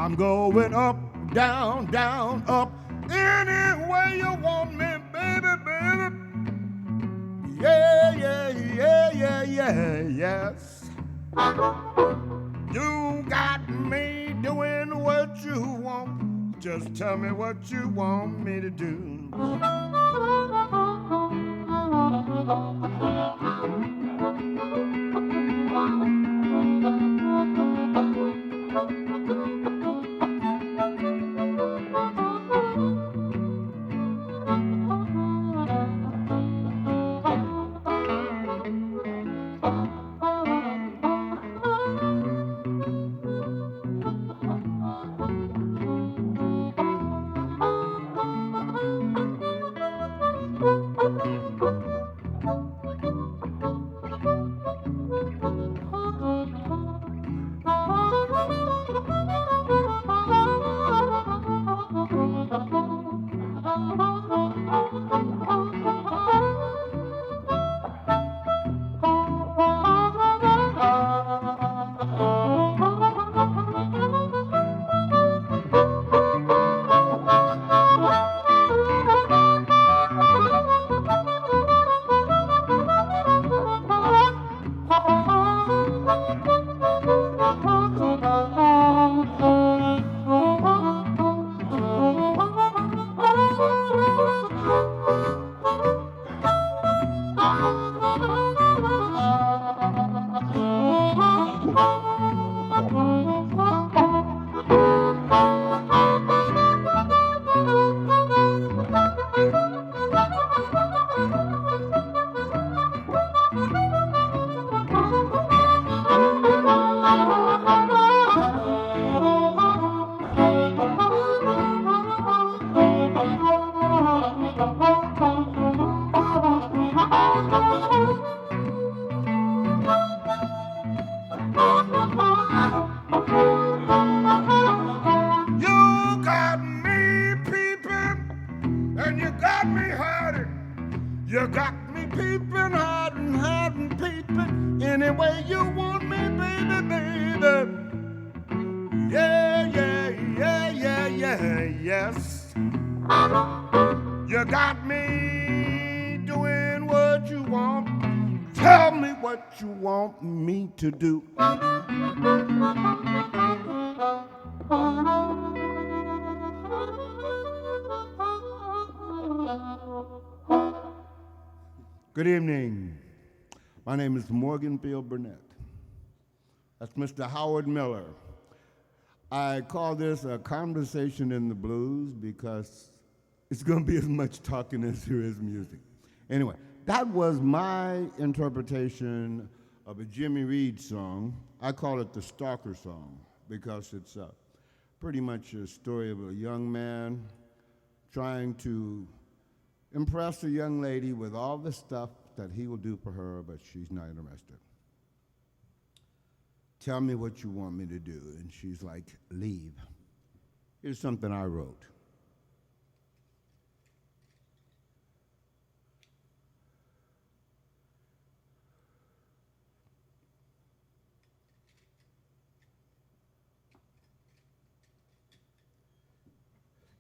I'm going up, down, down, up, any way you want me, baby, baby. Yeah, yeah, yeah, yeah, yeah, yes. You got me doing what you want. Just tell me what you want me to do. You got me peeping, and you got me hiding. You got me peeping, hiding, hiding, peeping. Any way you want me, baby, baby. Yeah, yeah, yeah, yeah, yeah, yes. You got me doing what you want. Tell me what you want me to do. Good evening. My name is Morganfield Burnett. That's Mr. Howard Miller. I call this a conversation in the blues because it's going to be as much talking as there is music. Anyway, that was my interpretation of a Jimmy Reed song. I call it the Stalker song because it's pretty much a story of a young man trying to impress a young lady with all the stuff that he will do for her, but she's not interested. Tell me what you want me to do. And she's like, leave. Here's something I wrote.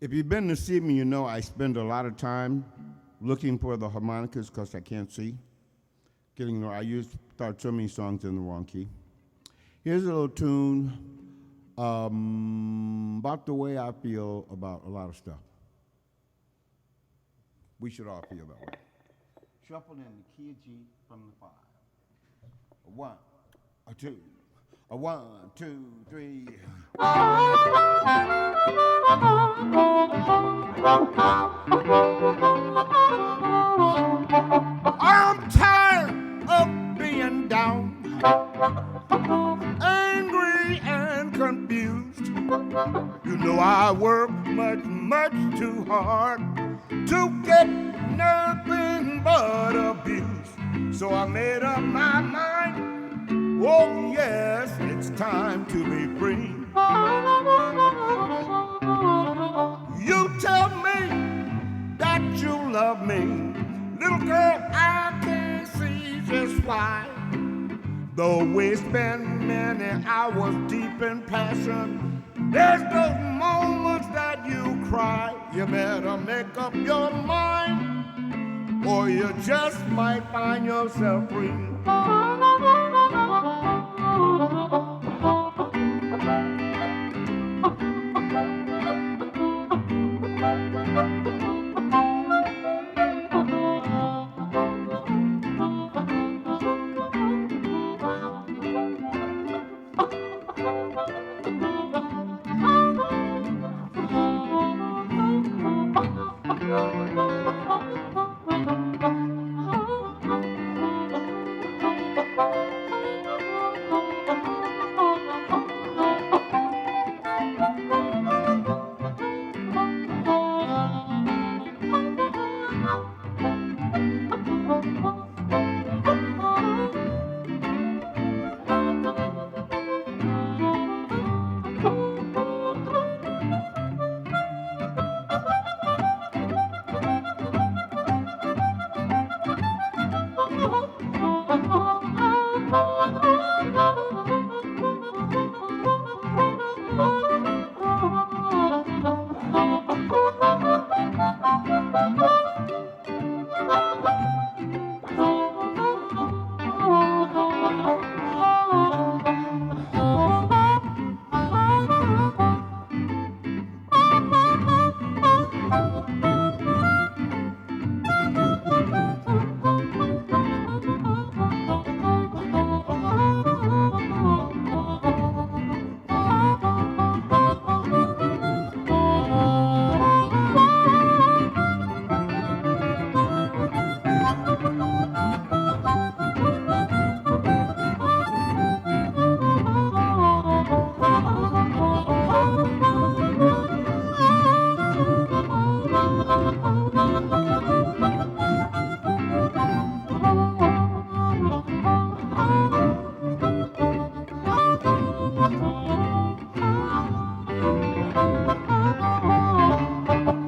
If you've been to see me, you know I spend a lot of time looking for the harmonicas because I can't see. I start so many songs in the wrong key. Here's a little tune about the way I feel about a lot of stuff. We should all feel that way. Shuffled in the key of G from the 5. A 1, a 2, a 1, 2, 3. I'm tired of being down, angry and confused. You know I work much, much too hard to get nothing but abuse. So I made up my mind, oh yes, it's time to be free. You tell me that you love me, little girl, I can't see just why. Though we spend many hours deep in passion, There's those moments that you cry. You better make up your mind, or you just might find yourself free.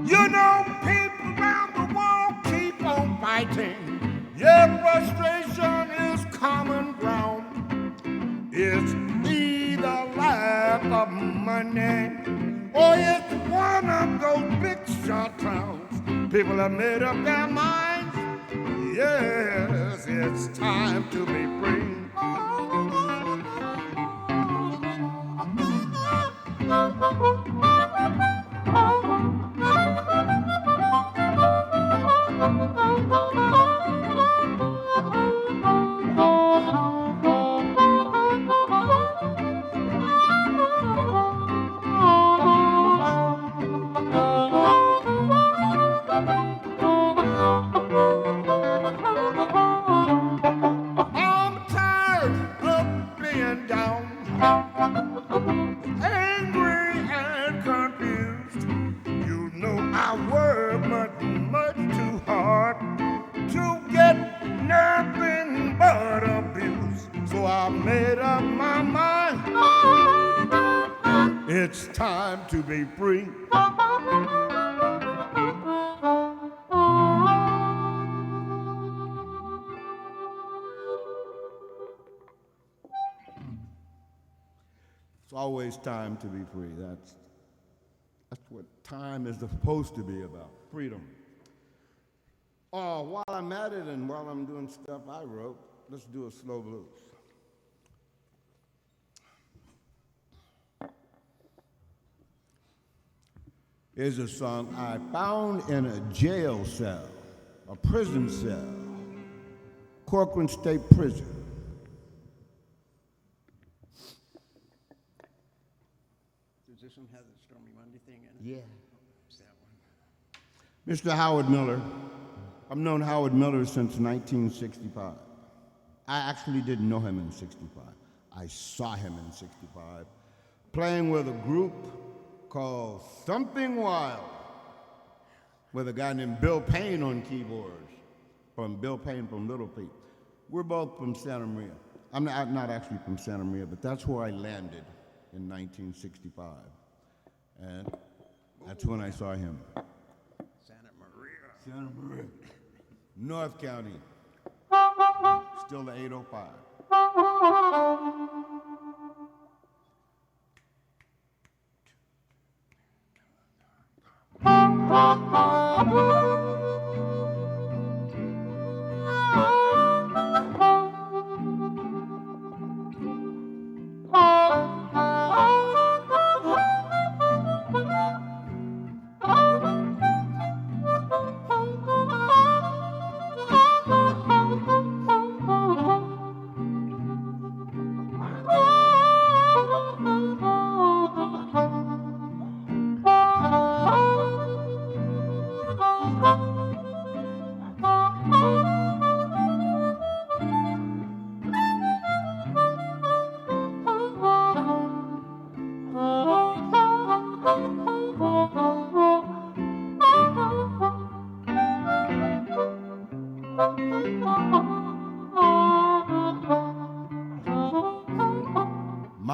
You know, people around the world keep on fighting. Yeah, frustration is common ground. It's either lack of money or it's one of those big shot towns. People have made up their minds. Yes, it's time to be free. I'm tired of being down, angry and confused. You know I work much too hard to get nothing but abuse. So I made up my mind. It's time to be free. It's always time to be free. That's what time is supposed to be about, freedom. Oh, while I'm at it and while I'm doing stuff I wrote, let's do a slow blues. Here's a song I found in a jail cell, a prison cell, Corcoran State Prison. Does this one have the Stormy Monday thing in it? Yeah. It's that one. Mr. Howard Miller. I've known Howard Miller since 1965. I actually didn't know him in 65. I saw him in 65 playing with a group called Something Wild with a guy named Bill Payne on keyboards, from Bill Payne from Little Feat. We're both from Santa Maria. I'm not actually from Santa Maria, but that's where I landed in 1965. And that's when I saw him. Santa Maria. Santa Maria. North County. Still the 805.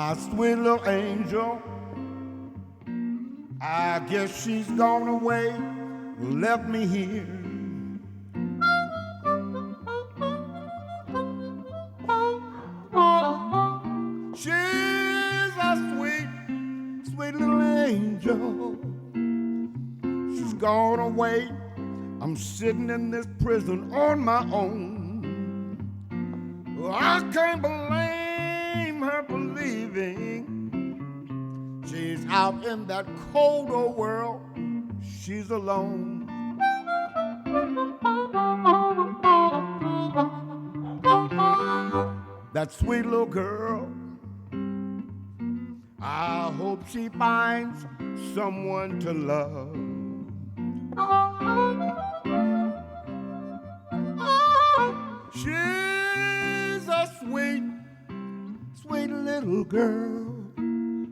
My sweet little angel, I guess she's gone away, left me here. She's a sweet, sweet little angel. She's gone away. I'm sitting in this prison on my own. I can't blame her for leaving. She's out in that cold old world. She's alone. That sweet little girl, I hope she finds someone to love. She's a sweet, sweet little girl,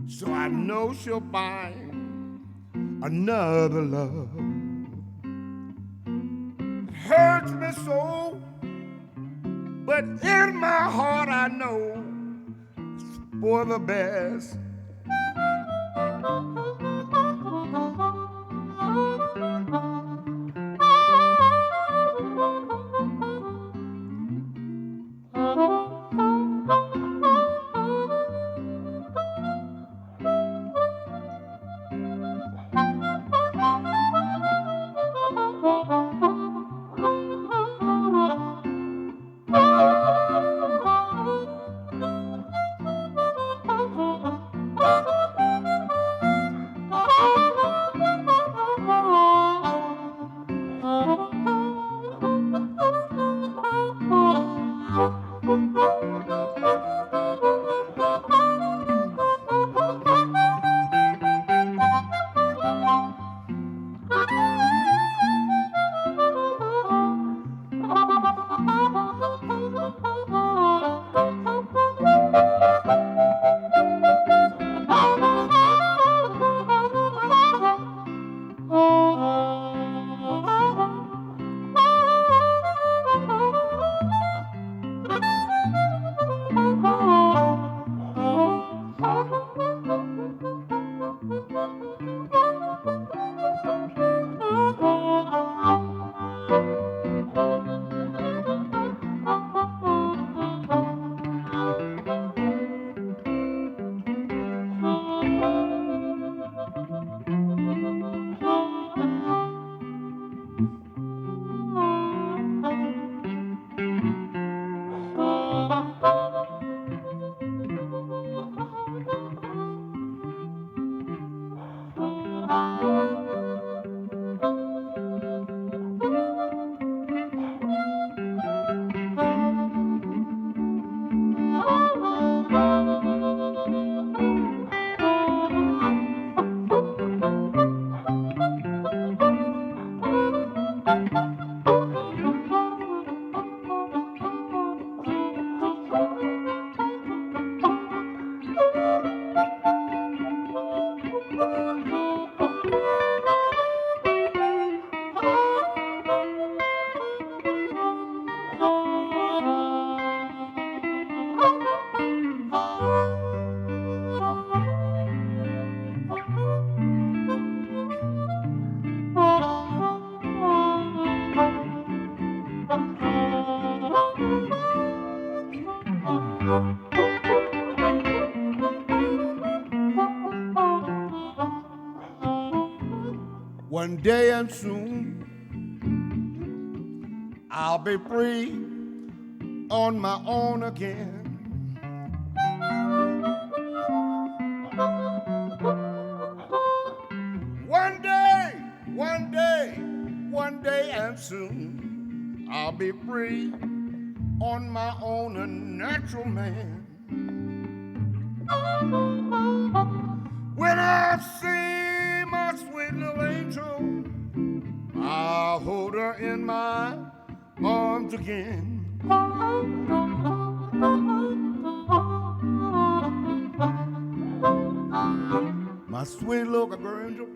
so I know she'll find another love. It hurts me so, but in my heart I know it's for the best. One day and soon I'll be free on my own again. One day and soon I'll be free on my own, a natural man. When I see my sweet little angel, I'll hold her in my arms again. My sweet little girl angel,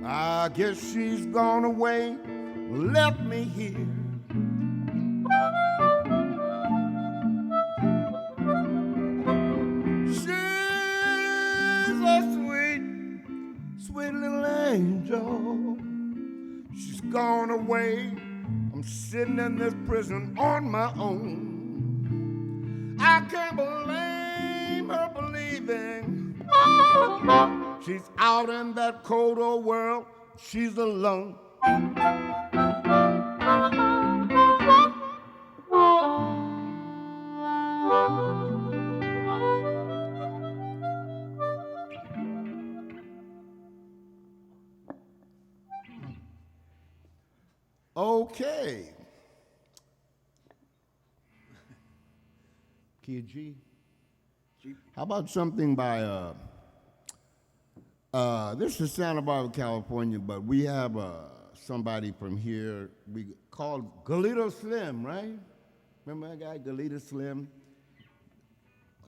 I guess she's gone away, left me here. away. I'm sitting in this prison on my own. I can't blame her believing she's out in that cold old world. She's alone. Okay. Key G. How about something by, this is Santa Barbara, California, but we have somebody from here we called Galito Slim, right? Remember that guy, Galito Slim?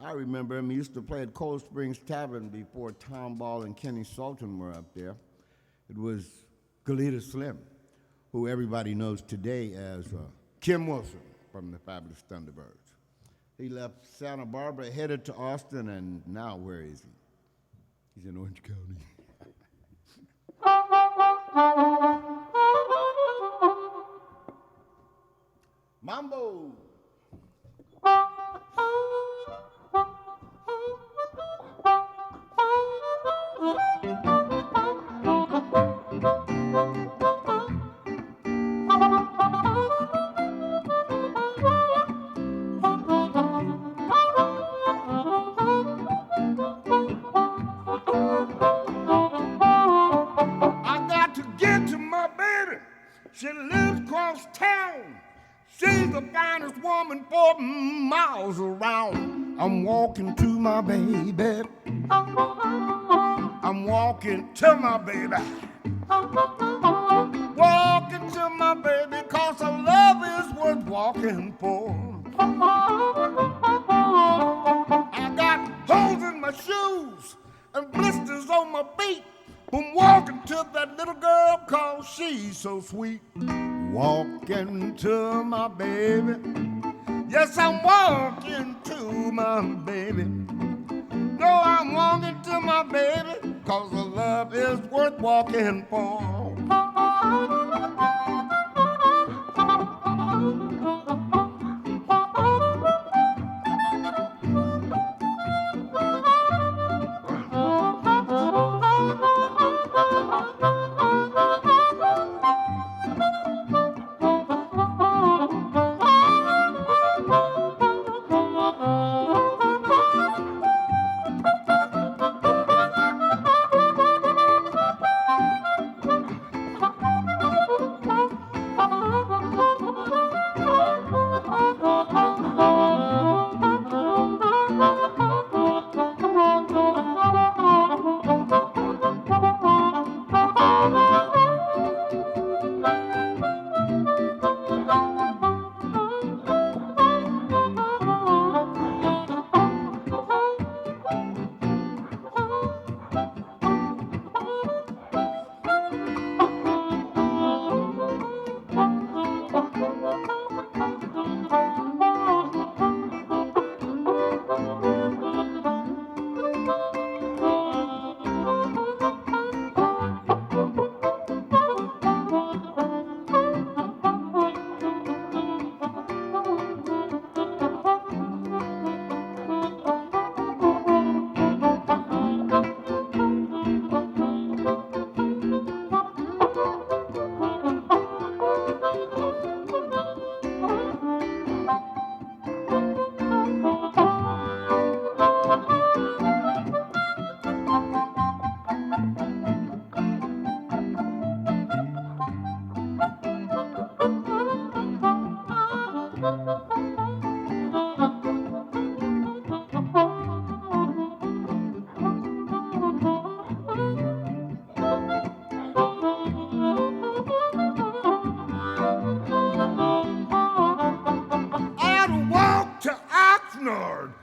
I remember him. He used to play at Cold Springs Tavern before Tom Ball and Kenny Sultan were up there. It was Galito Slim, who everybody knows today as Kim Wilson from the Fabulous Thunderbirds. He left Santa Barbara, headed to Austin, and now where is he? He's in Orange County. Mambo! She lives across town. She's the finest woman 4 miles around. I'm walking to my baby. I'm walking to my baby. Walking to my baby, 'cause her love is worth walking for. I got holes in my shoes and blisters on my feet. I'm walking to that little girl 'cause she's so sweet. Walking to my baby. Yes, I'm walking to my baby. No, I'm walking to my baby 'cause the love is worth walking for.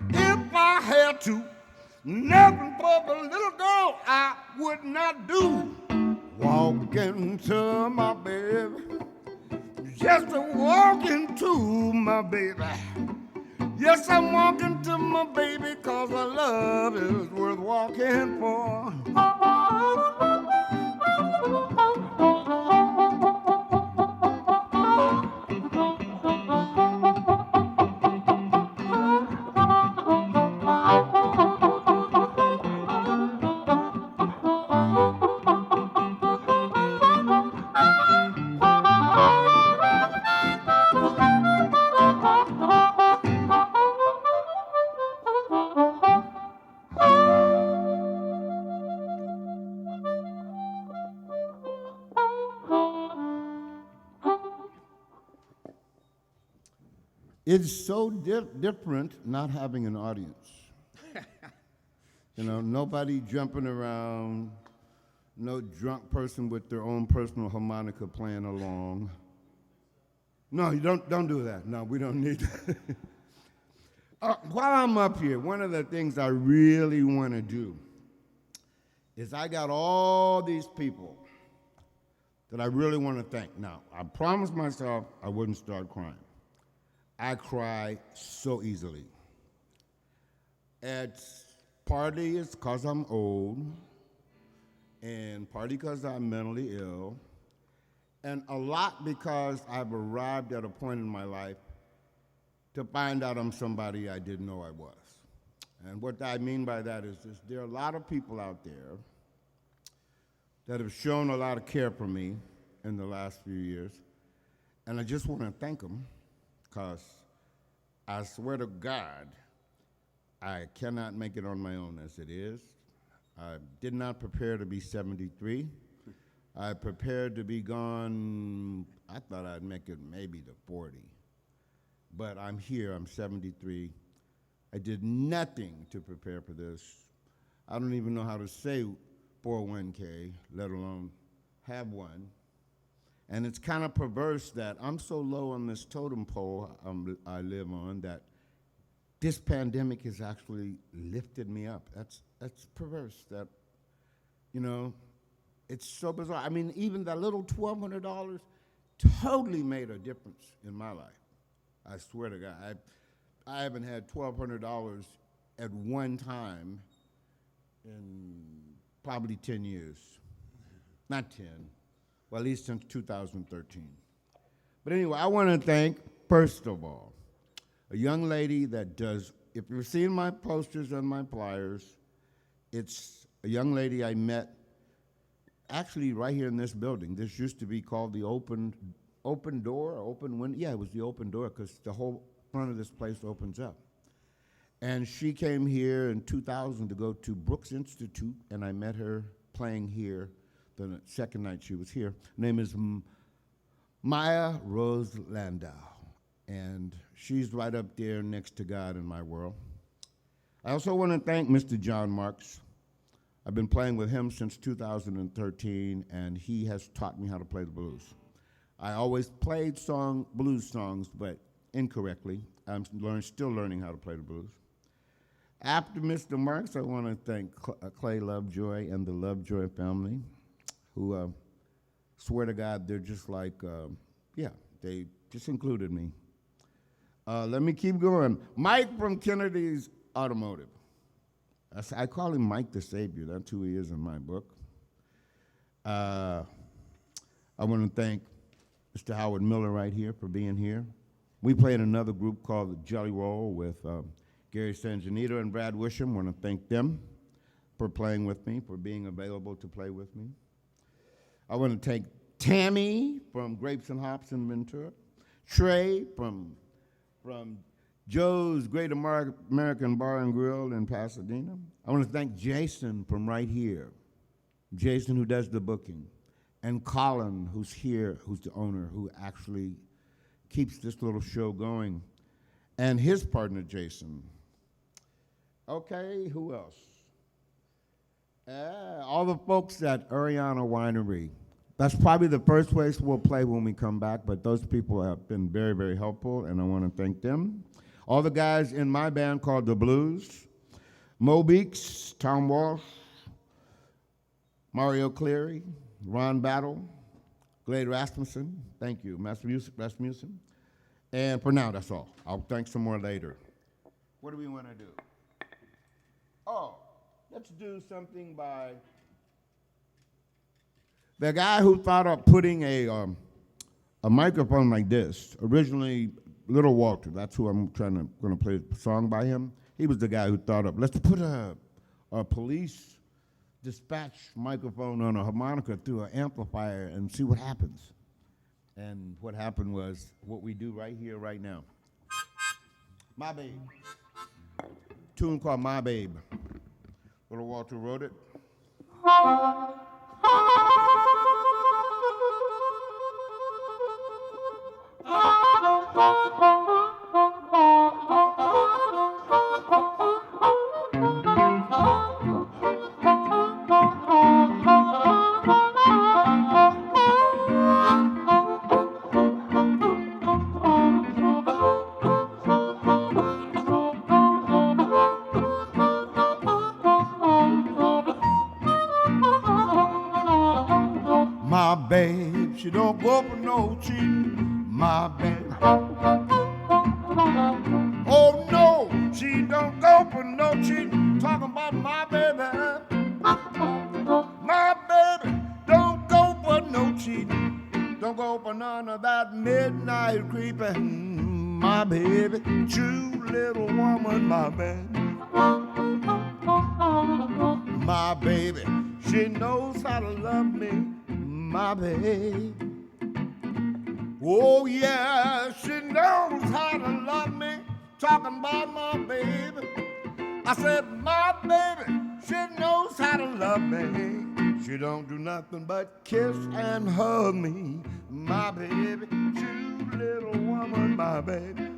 If I had to, nothing for the little girl I would not do. Walking to my baby, just a walking to my baby. Yes, I'm walking to my baby 'cause her love is worth walking for. It's so different not having an audience. You know, nobody jumping around, no drunk person with their own personal harmonica playing along. No, you don't do that. No, we don't need that. While I'm up here, one of the things I really want to do is I got all these people that I really want to thank. Now, I promised myself I wouldn't start crying. I cry so easily. It's partly it's because I'm old, and partly because I'm mentally ill, and a lot because I've arrived at a point in my life to find out I'm somebody I didn't know I was. And what I mean by that is this, there are a lot of people out there that have shown a lot of care for me in the last few years, and I just want to thank them because I swear to God, I cannot make it on my own as it is. I did not prepare to be 73. I prepared to be gone, I thought I'd make it maybe to 40. But I'm here, I'm 73. I did nothing to prepare for this. I don't even know how to say 401k, let alone have one. And it's kind of perverse that I'm so low on this totem pole I live on that this pandemic has actually lifted me up. That's perverse that, you know, it's so bizarre. I mean, even that little $1,200 totally made a difference in my life. I swear to God. I haven't had $1,200 at one time in probably 10 years. Not 10, well, at least since 2013. But anyway, I want to thank, first of all, a young lady that does, if you've seen my posters and my flyers, it's a young lady I met actually right here in this building. This used to be called the open door, open window. Yeah, it was the open door because the whole front of this place opens up. And she came here in 2000 to go to Brooks Institute, and I met her playing here the second night she was here. Her name is Maya Rose Landau, and she's right up there next to God in my world. I also want to thank Mr. John Marks. I've been playing with him since 2013, and he has taught me how to play the blues. I always played blues songs, but incorrectly. I'm still learning how to play the blues. After Mr. Marks, I want to thank Clay Lovejoy and the Lovejoy family, who swear to God, they're just like, they just included me. Let me keep going. Mike from Kennedy's Automotive. I call him Mike the Savior. That's who he is in my book. I want to thank Mr. Howard Miller right here for being here. We played another group called the Jelly Roll with Gary Sanjanita and Brad Wisham. I want to thank them for playing with me, for being available to play with me. I want to thank Tammy from Grapes and Hops in Ventura, Trey from Joe's Great American Bar and Grill in Pasadena. I want to thank Jason from right here, Jason who does the booking, and Colin who's here, who's the owner, who actually keeps this little show going, and his partner, Jason. Okay, who else? All the folks at Ariana Winery. That's probably the first place we'll play when we come back, but those people have been very, very helpful, and I want to thank them. All the guys in my band called The Blues, Mo Beeks, Tom Walsh, Mario Cleary, Ron Battle, Glade Rasmussen, thank you, Rasmussen. And for now, that's all. I'll thank some more later. What do we want to do? Oh, let's do something by the guy who thought of putting a microphone like this. Originally, Little Walter, that's who I'm going to play a song by him. He was the guy who thought of, let's put a police dispatch microphone on a harmonica through an amplifier and see what happens. And what happened was what we do right here, right now. My Babe. Tune called My Babe. Little Walter wrote it. don't go for no cheating, my baby. Oh no, she don't go for no cheating. Talking about my baby. My baby don't go for no cheating. Don't go for none of that midnight creeping. My baby, true little woman, my baby. My baby, she knows how to love me, my baby. Oh yeah, she knows how to love me. Talking about my baby. I said, my baby, she knows how to love me. She don't do nothing but kiss and hug me, my baby. True little woman, my baby.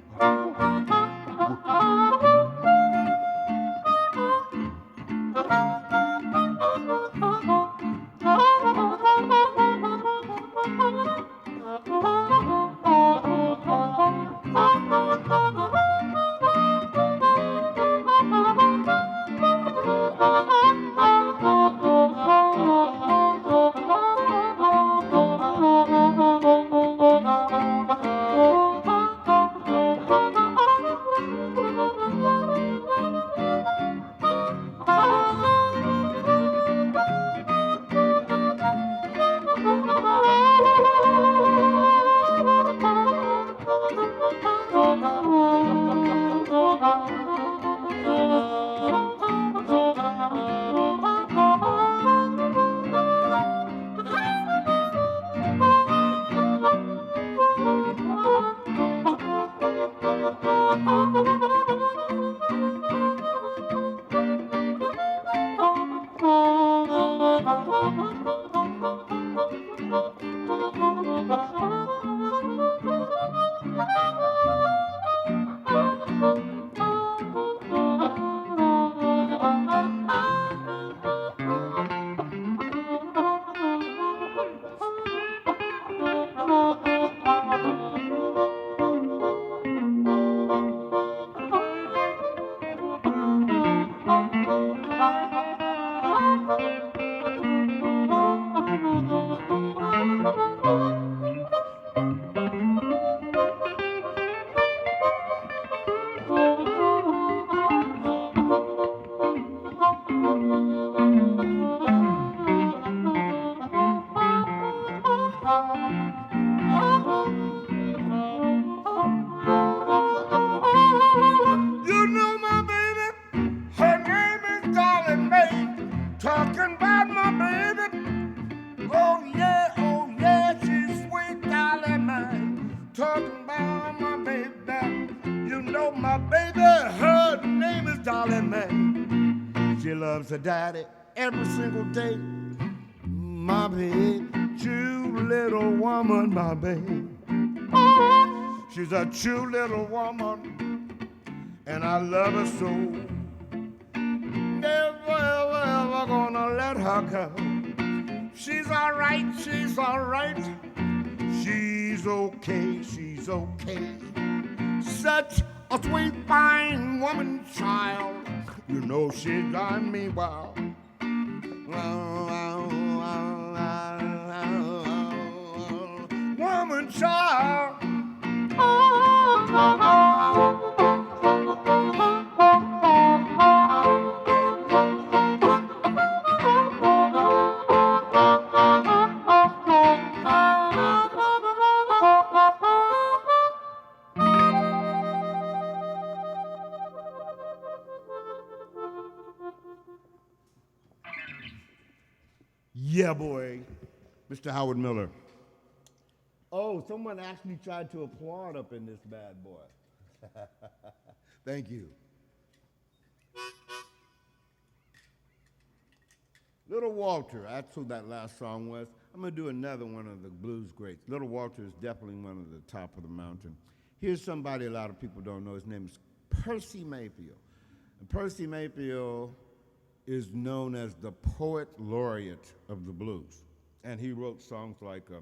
You know my baby, her name is Darling Mae. Talking about my baby. Oh yeah, she's sweet Darling Mae. Talking about my baby. You know my baby, her name is Darling Mae. She loves her daddy every single day. My baby, true little woman, my baby. She's a true little woman, and I love her so. Never, ever, ever gonna let her go. She's all right, she's all right. She's okay, she's okay. Such a sweet, fine woman, child. You know she done me well. Woman, child. Yeah, boy. Mr. Howard Miller. Oh, someone actually tried to applaud up in this bad boy. Thank you. Little Walter, that's who that last song was. I'm going to do another one of the blues greats. Little Walter is definitely one of the top of the mountain. Here's somebody a lot of people don't know. His name is Percy Mayfield. And Percy Mayfield is known as the poet laureate of the blues. And he wrote songs like, the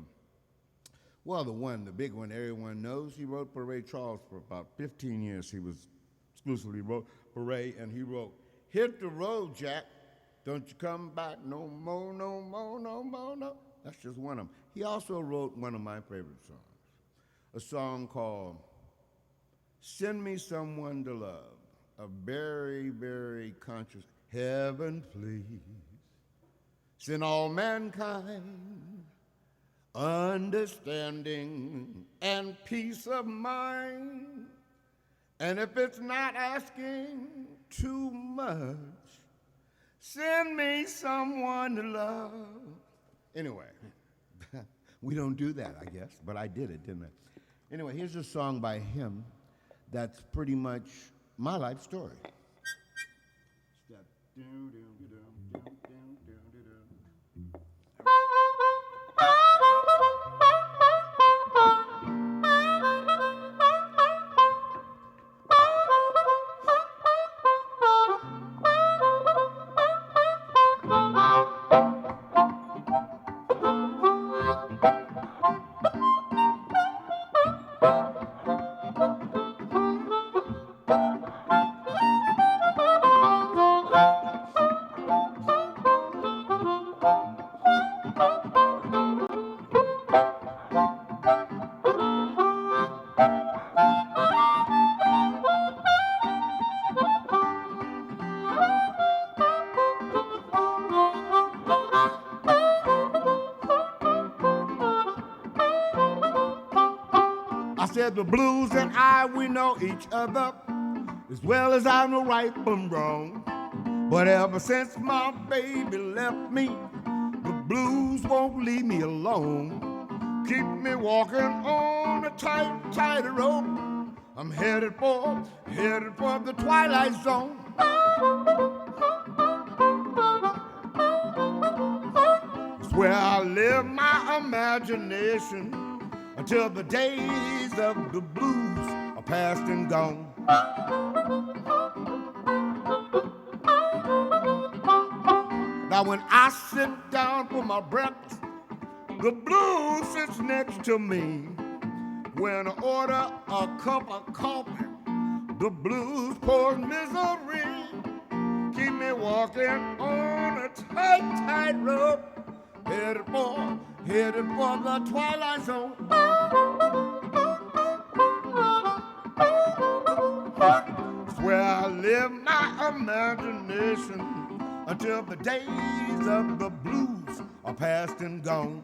big one everyone knows. He wrote for Ray Charles for about 15 years. He was exclusively wrote for Ray, and he wrote, "Hit the road, Jack. Don't you come back no more, no more, no more, no." That's just one of them. He also wrote one of my favorite songs, a song called Send Me Someone to Love, a very, very conscious, heaven please, send all mankind understanding and peace of mind. And if it's not asking too much, send me someone to love. Anyway, we don't do that, I guess, but I did it, didn't I? Anyway, here's a song by him that's pretty much my life story. I said the blues and I, we know each other as well as I know right from wrong. But ever since my baby left me, the blues won't leave me alone. Keep me walking on a tight, tight rope. I'm headed for the twilight zone. It's where I live my imagination until the days of the blues are past and gone. Now when I sit down for my breakfast, the blues sits next to me. When I order a cup of coffee, the blues pours misery. Keep me walking on a tight, tight rope, headed for the twilight zone. It's where I live my imagination until the days of the blues are past and gone.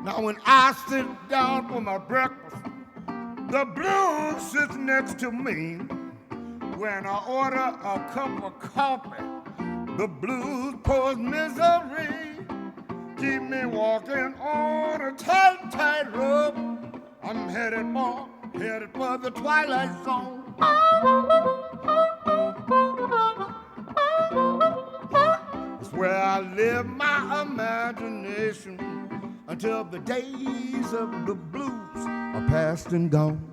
Now when I sit down for my breakfast, the blues sits next to me. When I order a cup of coffee, the blues pours misery. Keep me walking on a tight, tight rope. I'm headed for the twilight zone. It's where I live my imagination until the days of the blues are past and gone.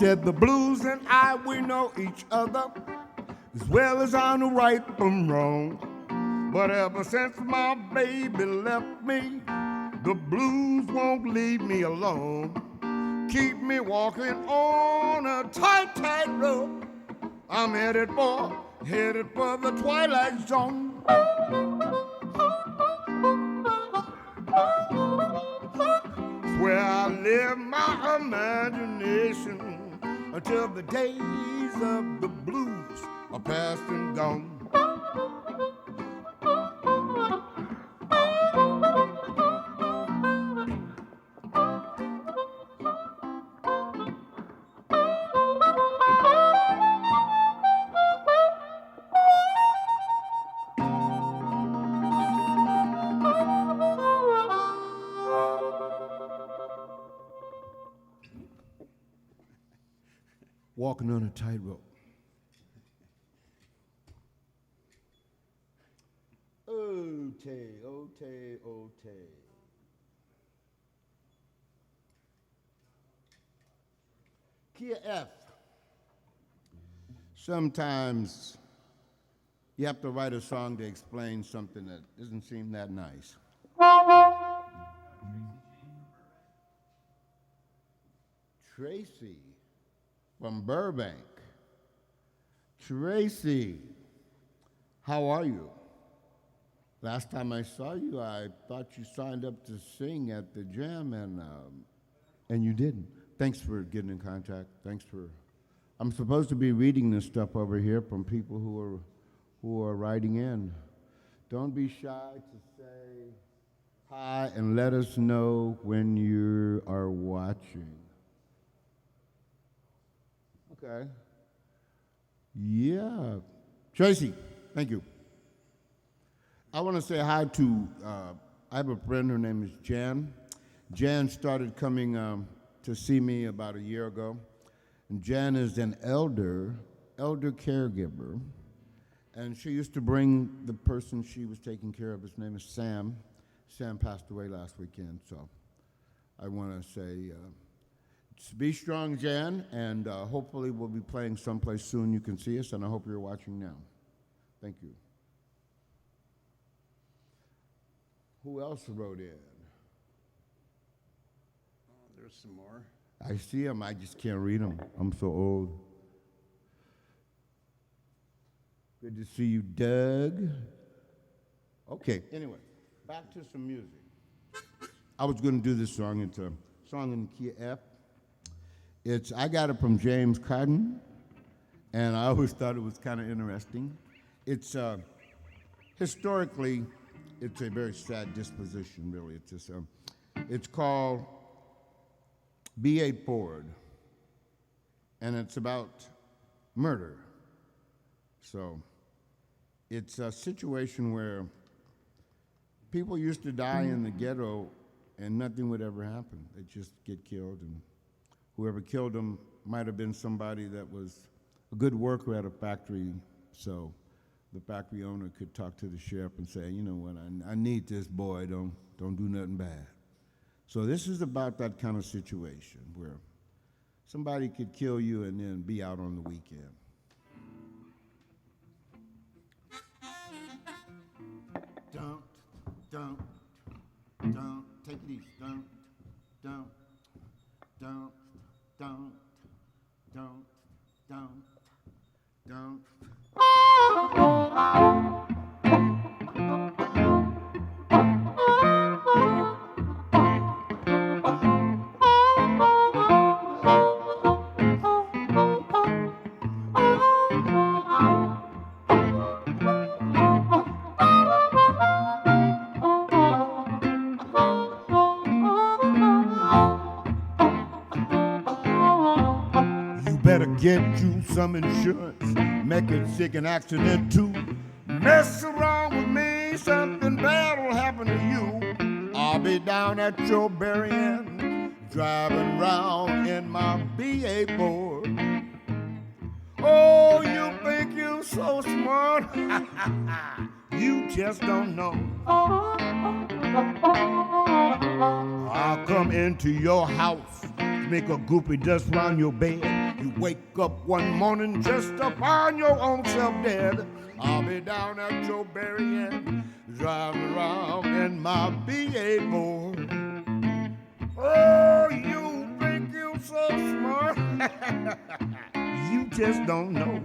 said the blues and I, we know each other as well as I know right from wrong. But ever since my baby left me, the blues won't leave me alone. Keep me walking on a tight, tight road. I'm headed for the twilight zone. It's where I live my imagination until the days of the blues are past and gone. Walking on a tightrope. Ote, ote, ote. Key F. Sometimes you have to write a song to explain something that doesn't seem that nice. Tracy from Burbank. Tracy, how are you? Last time I saw you, I thought you signed up to sing at the jam, and you didn't. Thanks for getting in contact. Thanks for. I'm supposed to be reading this stuff over here from people who are writing in. Don't be shy to say hi and let us know when you are watching. Okay. Yeah. Tracy, thank you. I want to say hi to, I have a friend, her name is Jan. Jan started coming to see me about a year ago. And Jan is an elder caregiver. And she used to bring the person she was taking care of. His name is Sam. Sam passed away last weekend, so I want to say, be strong, Jan, and hopefully we'll be playing someplace soon you can see us, and I hope you're watching now. Thank you. Who else wrote in? Oh, there's some more. I see them, I just can't read them. I'm so old. Good to see you, Doug. Okay, anyway, back to some music. I was going to do this song. It's a song in key F. I got it from James Cotton, and I always thought it was kind of interesting. It's historically, it's a very sad disposition, really. It's just, it's called B.A. Ford, and it's about murder. So it's a situation where people used to die in the ghetto, and nothing would ever happen. They'd just get killed, and whoever killed them might have been somebody that was a good worker at a factory, so the factory owner could talk to the sheriff and say, you know what, I need this boy, don't do nothing bad. So this is about that kind of situation where somebody could kill you and then be out on the weekend. Don't, take it easy, don't. Better get you some insurance, make it sick an accident too. Mess around with me, something bad will happen to you. I'll be down at your burying, driving round in my B.A. Ford. Oh, you think you're so smart? You just don't know. I'll come into your house, make a goopy dust round your bed, You wake up one morning just to find your own self dead. I'll be down at your burying, driving around in my B8 Ford. Oh, you think you're so smart? You just don't know.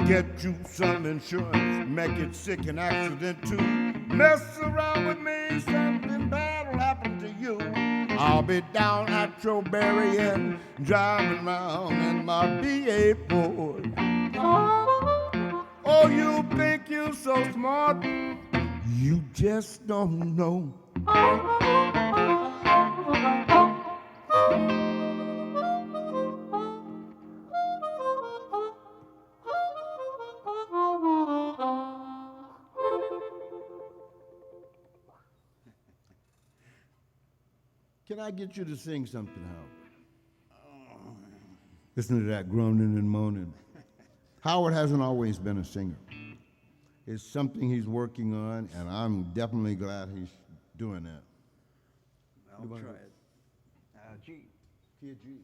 Get you some insurance, make it sick an accident too. Mess around with me, something bad'll happen to you. I'll be down at your burying, driving around in my B8 Ford. Oh, you think you're so smart? You just don't know. Can I get you to sing something, Howard? Listen to that groaning and moaning. Howard hasn't always been a singer. It's something he's working on, and I'm definitely glad he's doing that. I'll try it. G. Key of G.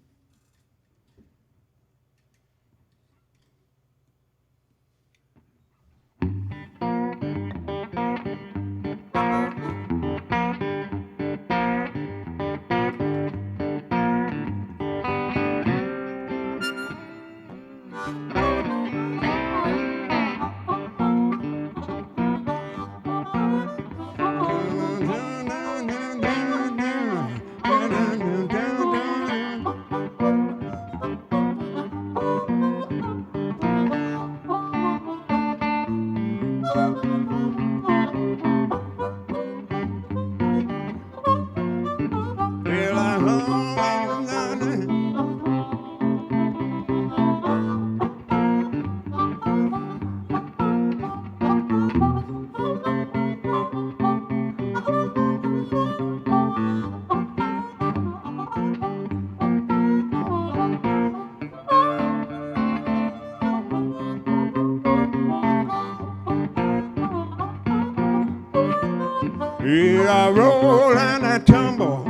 Yeah, I roll and I tumble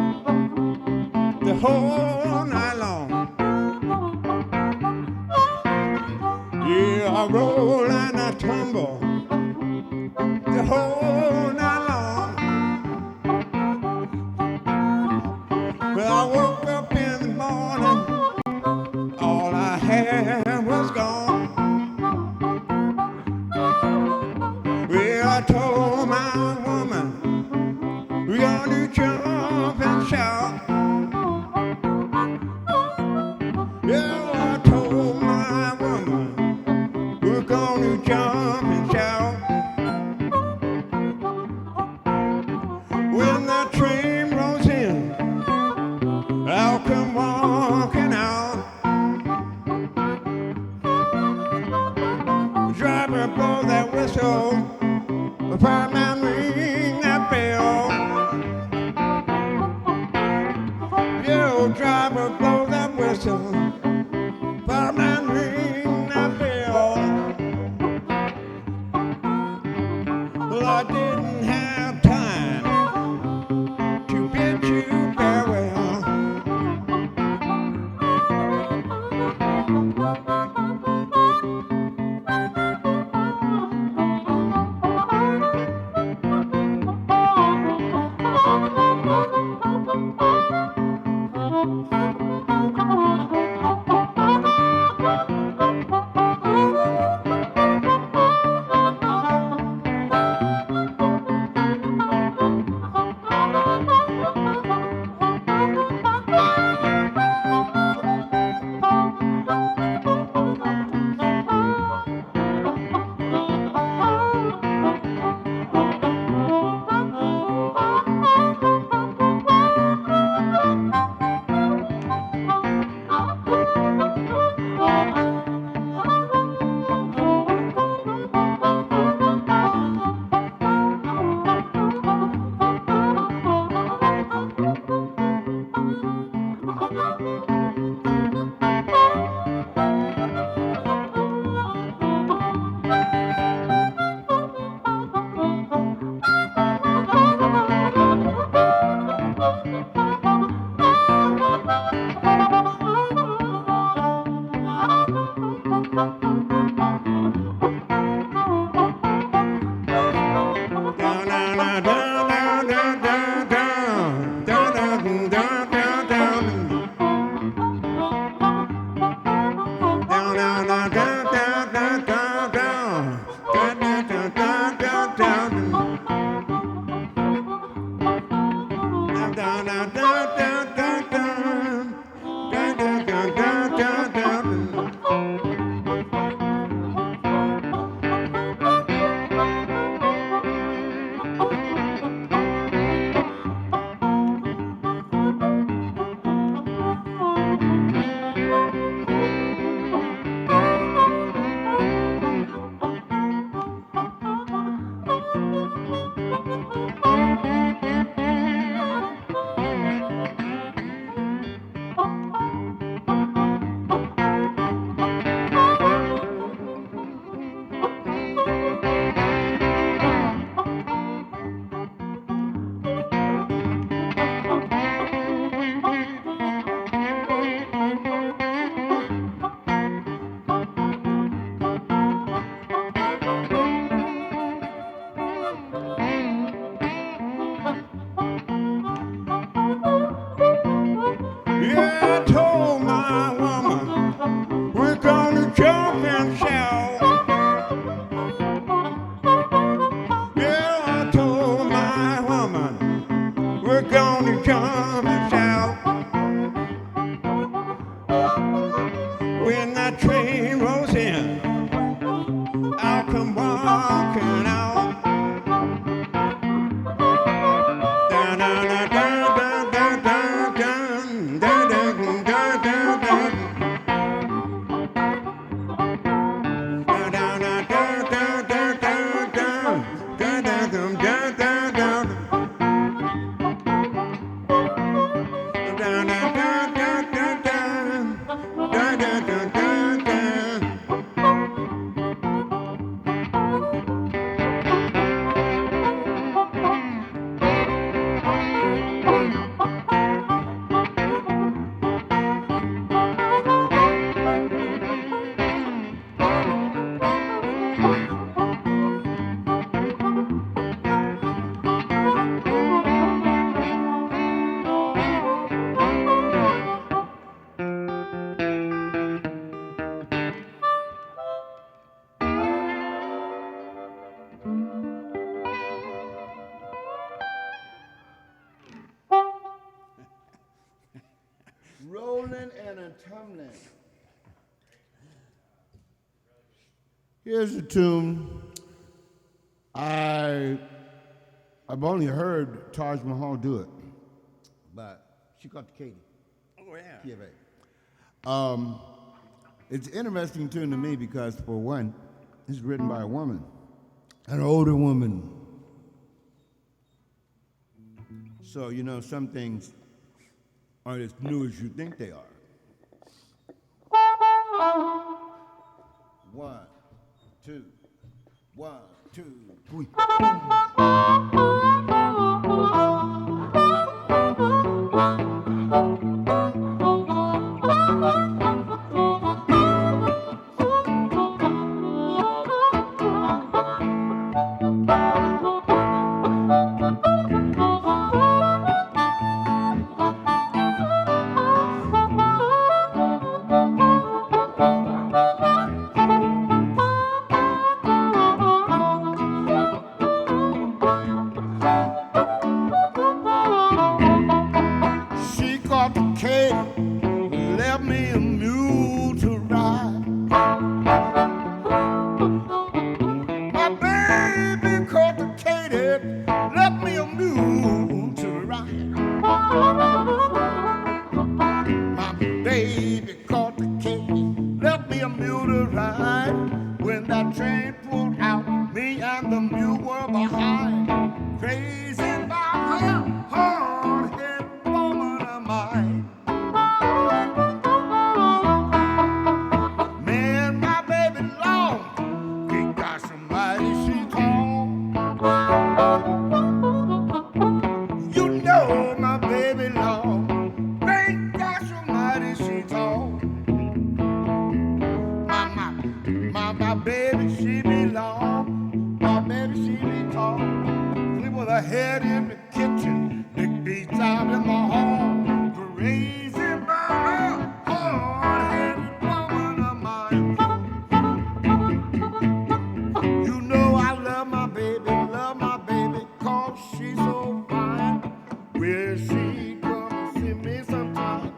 the whole I roll and I tumble the whole night long. Well, I woke up in the morning, all I had was gone. Well, I told my woman, we're gonna jump and shout. Yeah, I told my woman, we're gonna jump and shout. When the train rolls in, I'll come walking out. Driver, blow that whistle, the fireman ring that bell. Yo, driver, blow that whistle, fireman ring that bell. Well, I didn't have time to bid you farewell. tumbling. Here's a tune. I've only heard Taj Mahal do it, but she called it Katie. Oh, yeah. Yeah, it's an interesting tune to me because, for one, it's written by a woman, an older woman. So, you know, some things aren't as new as you think they are. One, two, one, two, three. She caught the cake, left me a mule to ride. My baby caught the Katie, left me a mule to ride. My baby caught the Katie, left me a mule to ride. When that train pulled out, me and the mule were behind. Crazy about her hard-headed woman of mine. Man, my baby long, good God somebody she tall. You know my baby long, thank God somebody she tall. My baby she be long, my baby she be tall. Sleep with her head in the kitchen, big beats out in my hall. Crazy about her hard-headed woman of mine. You know I love my baby, 'cause she's so fine. Where she come see me sometime,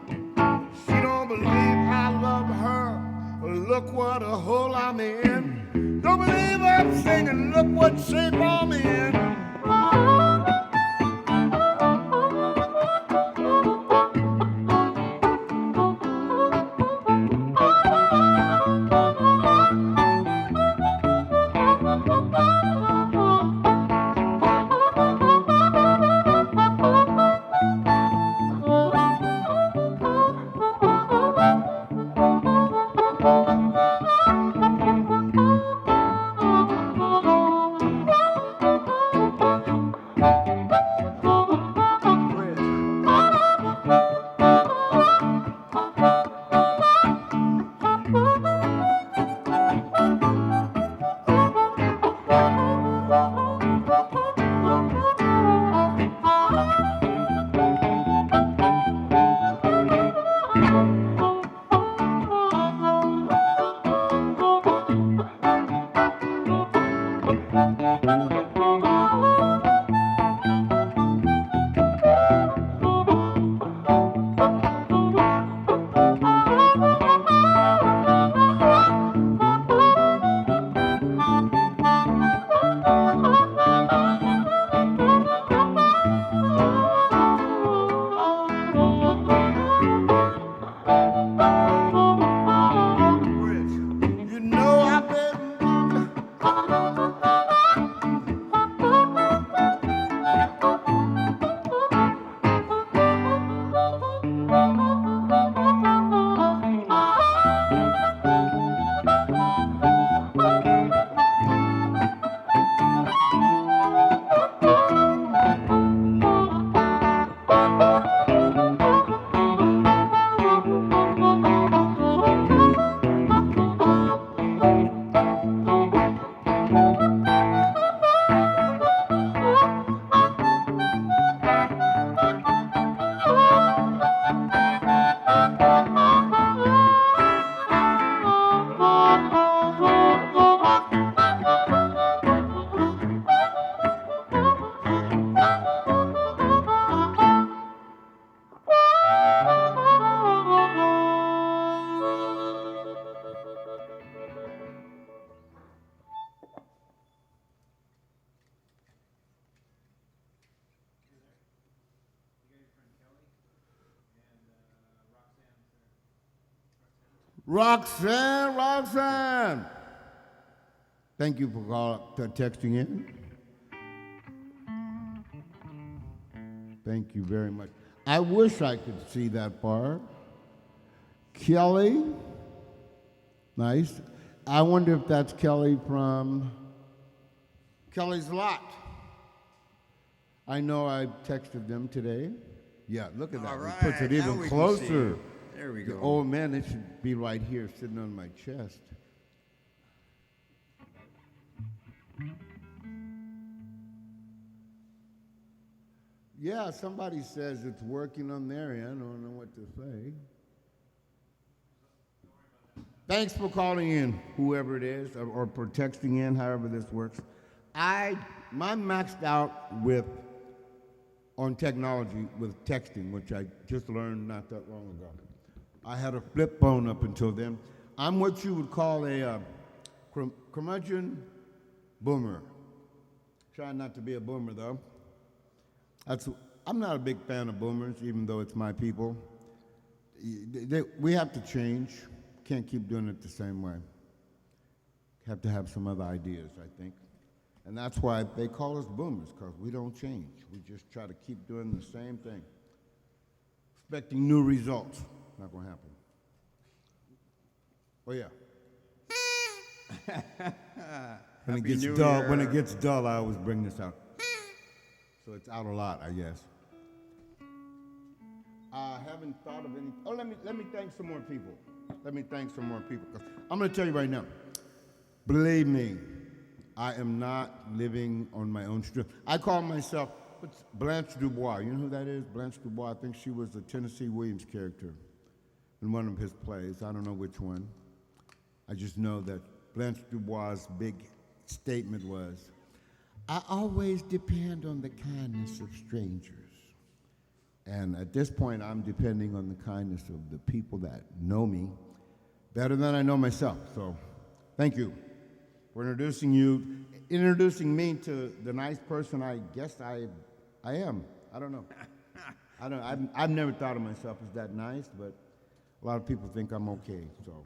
she don't believe I love her. Look what a hole I'm in. Don't believe I'm singing, look what shape I'm in. Roxanne. Thank you for texting in. Thank you very much. I wish I could see that bar. Kelly, nice. I wonder if that's Kelly from Kelly's Lot. I know I texted them today. Yeah, look at that. All right, It puts it now even we can closer. see. There we go. Oh man, it should be right here, sitting on my chest. Yeah, somebody says it's working on their end. I don't know what to say. Thanks for calling in, whoever it is, or for texting in, however this works. I'm maxed out on technology with texting, which I just learned not that long ago. I had a flip phone up until then. I'm what you would call a curmudgeon boomer. Try not to be a boomer, though. I'm not a big fan of boomers, even though it's my people. We have to change. Can't keep doing it the same way. Have to have some other ideas, I think. And that's why they call us boomers, because we don't change. We just try to keep doing the same thing. Expecting new results. Not going to happen. Oh, yeah. When it gets dull, I always bring this out. So it's out a lot, I guess. I haven't thought of any. Oh, let me thank some more people. I'm going to tell you right now. Believe me, I am not living on my own strength. I call myself Blanche Dubois. You know who that is? Blanche Dubois. I think she was a Tennessee Williams character in one of his plays. I don't know which one. I just know that Blanche Dubois' big statement was, I always depend on the kindness of strangers. And at this point, I'm depending on the kindness of the people that know me better than I know myself. So thank you for introducing me to the nice person I guess I am. I don't know. I've never thought of myself as that nice, but a lot of people think I'm okay. So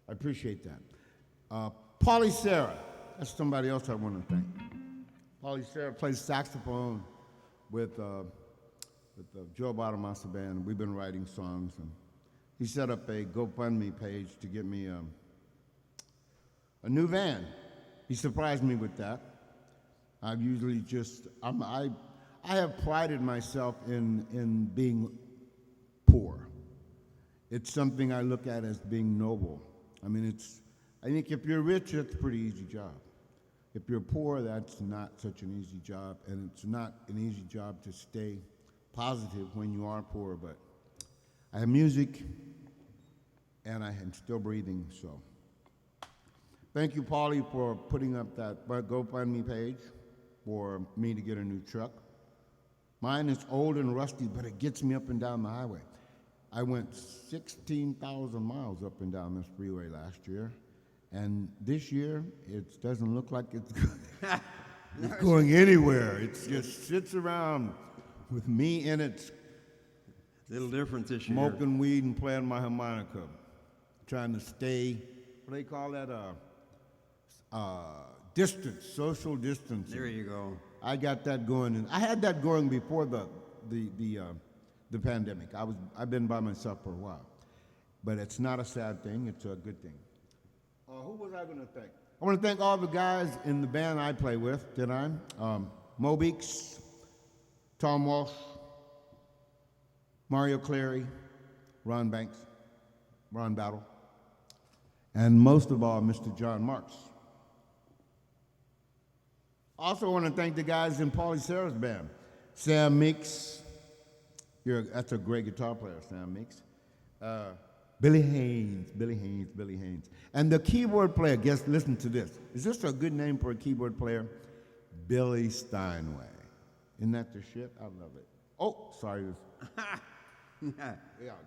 I appreciate that. Pauly Sarah, that's somebody else I want to thank. Pauly Sarah plays saxophone with Joe Bonamassa Band. We've been writing songs, and he set up a GoFundMe page to get me a new van. He surprised me with that. I've usually I have prided myself in being poor. It's something I look at as being noble. I think if you're rich, it's a pretty easy job. If you're poor, that's not such an easy job, and it's not an easy job to stay positive when you are poor, but I have music, and I am still breathing, so. Thank you, Pauly, for putting up that GoFundMe page for me to get a new truck. Mine is old and rusty, but it gets me up and down the highway. I went 16,000 miles up and down this freeway last year, and this year, it doesn't look like it's going anywhere. It just sits around with me in it. Little different this year. Smoking weed and playing my harmonica. Trying to stay, what do they call that? Distance, social distance. There you go. I got that going, and I had that going before the pandemic. I've been by myself for a while, but it's not a sad thing. It's a good thing. Who was I going to thank? I want to thank all the guys in the band I play with. Did I? Mo Beeks, Tom Walsh, Mario Cleary, Ron Banks, Ron Battle, and most of all, Mr. John Marks. Also want to thank the guys in Pauly Sarah's band. Sam Meeks, that's a great guitar player, Sam Meeks. Billy Haynes. And the keyboard player, listen to this. Is this a good name for a keyboard player? Billy Steinway. Isn't that the shit? I love it. Oh, sorry. Yeah,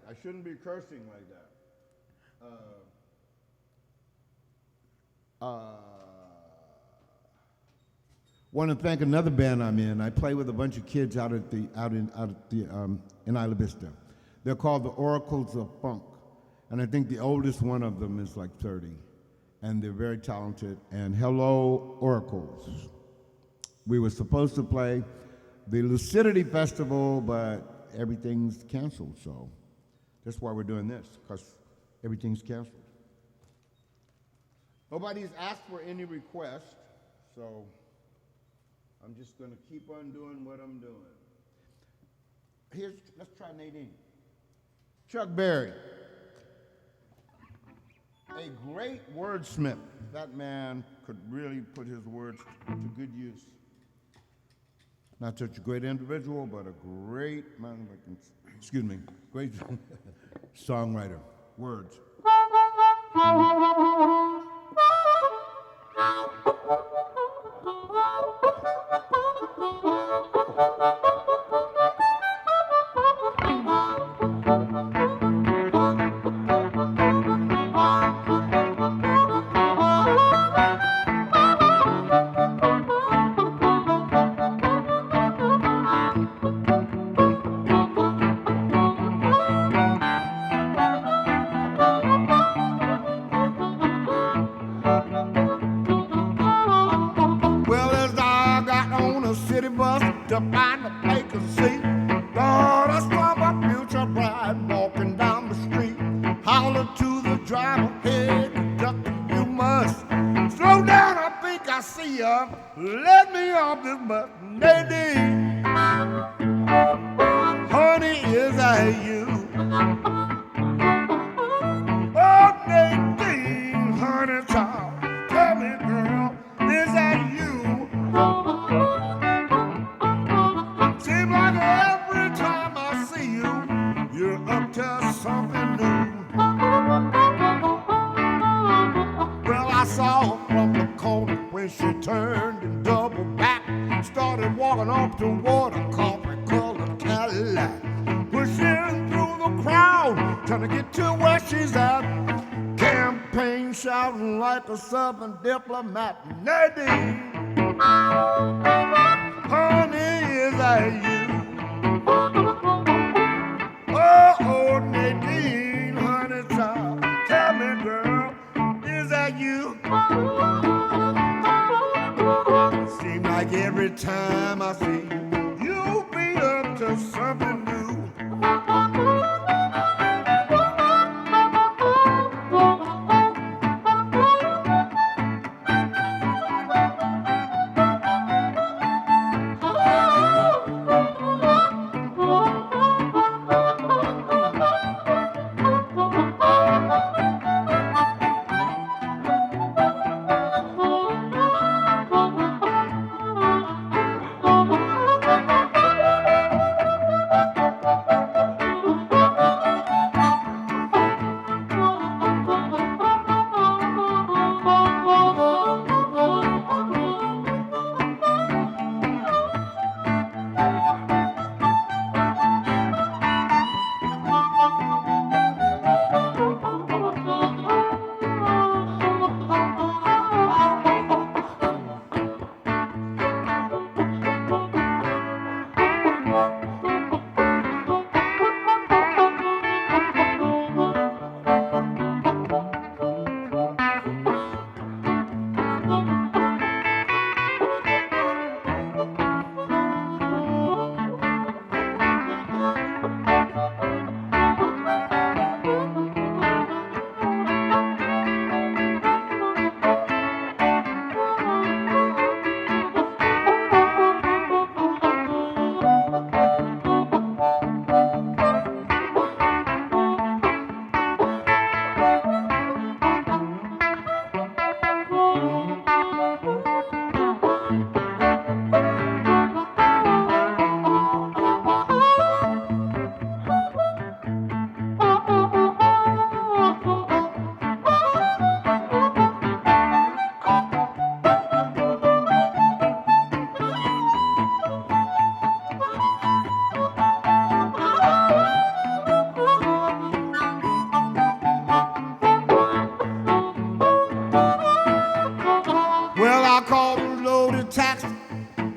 I shouldn't be cursing like that. Want to thank another band I'm in. I play with a bunch of kids out in Isla Vista. They're called the Oracles of Funk. And I think the oldest one of them is like 30. And they're very talented. And hello, Oracles. We were supposed to play the Lucidity Festival, but everything's canceled. So that's why we're doing this, because everything's canceled. Nobody's asked for any requests, so I'm just going to keep on doing what I'm doing. Let's try Nadine. Chuck Berry, a great wordsmith. That man could really put his words to good use. Not such a great individual, but a great man, great songwriter. Words. To find a vacancy, Lord, I saw my future bride walking down the street. Holler to the driver, hey, conductor, you must slow down. I think I see ya. Let me off this bus, Nadine. Honey, is that you? Oh, Nadine, honey, child, tell me, girl, is that you? Seems like every time I see you, you're up to something new. Well, I saw her from the corner when she turned and doubled back. Started walking off toward a coffee-colored Cadillac. Pushing through the crowd, trying to get to where she's at. Campaign shouting like a Southern diplomat. Nadine, honey, is that you? Oh, Nadine, honey, child, tell me, girl, is that you? Seems like every time I see you, you'll be up to something new.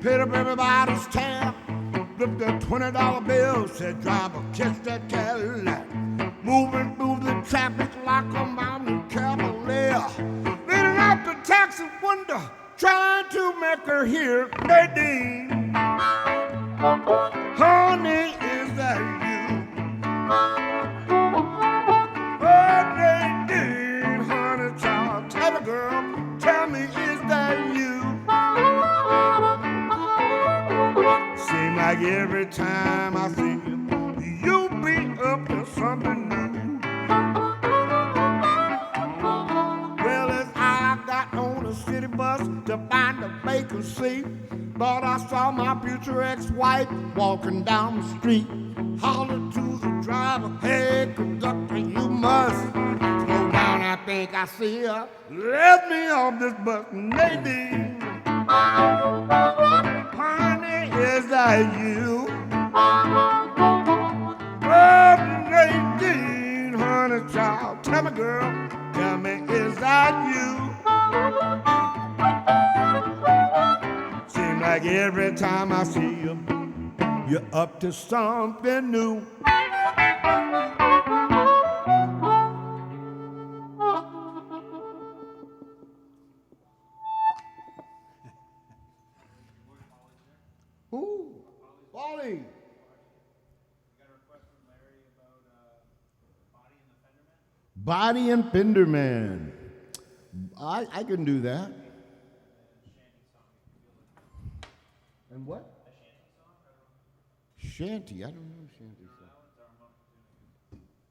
paid up everybody's tab. Looked at $20 bill, said, driver, catch that Cadillac. moving through the traffic like a mountain cavalier, leaning out the taxi window, trying to make her hear. Nadine, honey, is that you? Oh, Nadine, honey, child, tell me, girl, tell me, is that you? Seems like every time I see you, you be up to something new. Well, as I got on a city bus to find a vacancy, thought I saw my future ex-wife walking down the street. Hollered to the driver, hey, conductor, you must slow down, I think I see her. Let me off this bus, Nadine. Honey, is that you? Oh, Nadine, honey, child, tell me, girl, tell me, is that you? Seems like every time I see you, you're up to something new. Who? Polly. Body and Fender Man. I can do that. And what? Shanty. I don't know shanty song.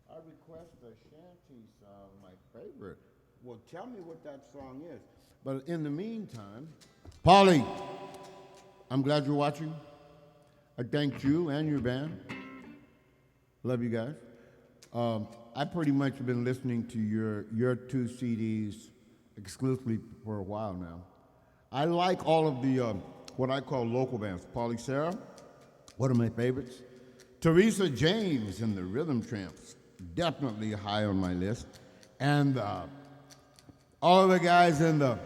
I request a shanty song, my favorite. Well, tell me what that song is. But in the meantime, Polly, I'm glad you're watching. I thank you and your band. Love you guys. I pretty much have been listening to your two CDs exclusively for a while now. I like all of the what I call local bands. Pauly Sarah, one of my favorites. Teresa James and the Rhythm Tramps, definitely high on my list. And all of the guys in the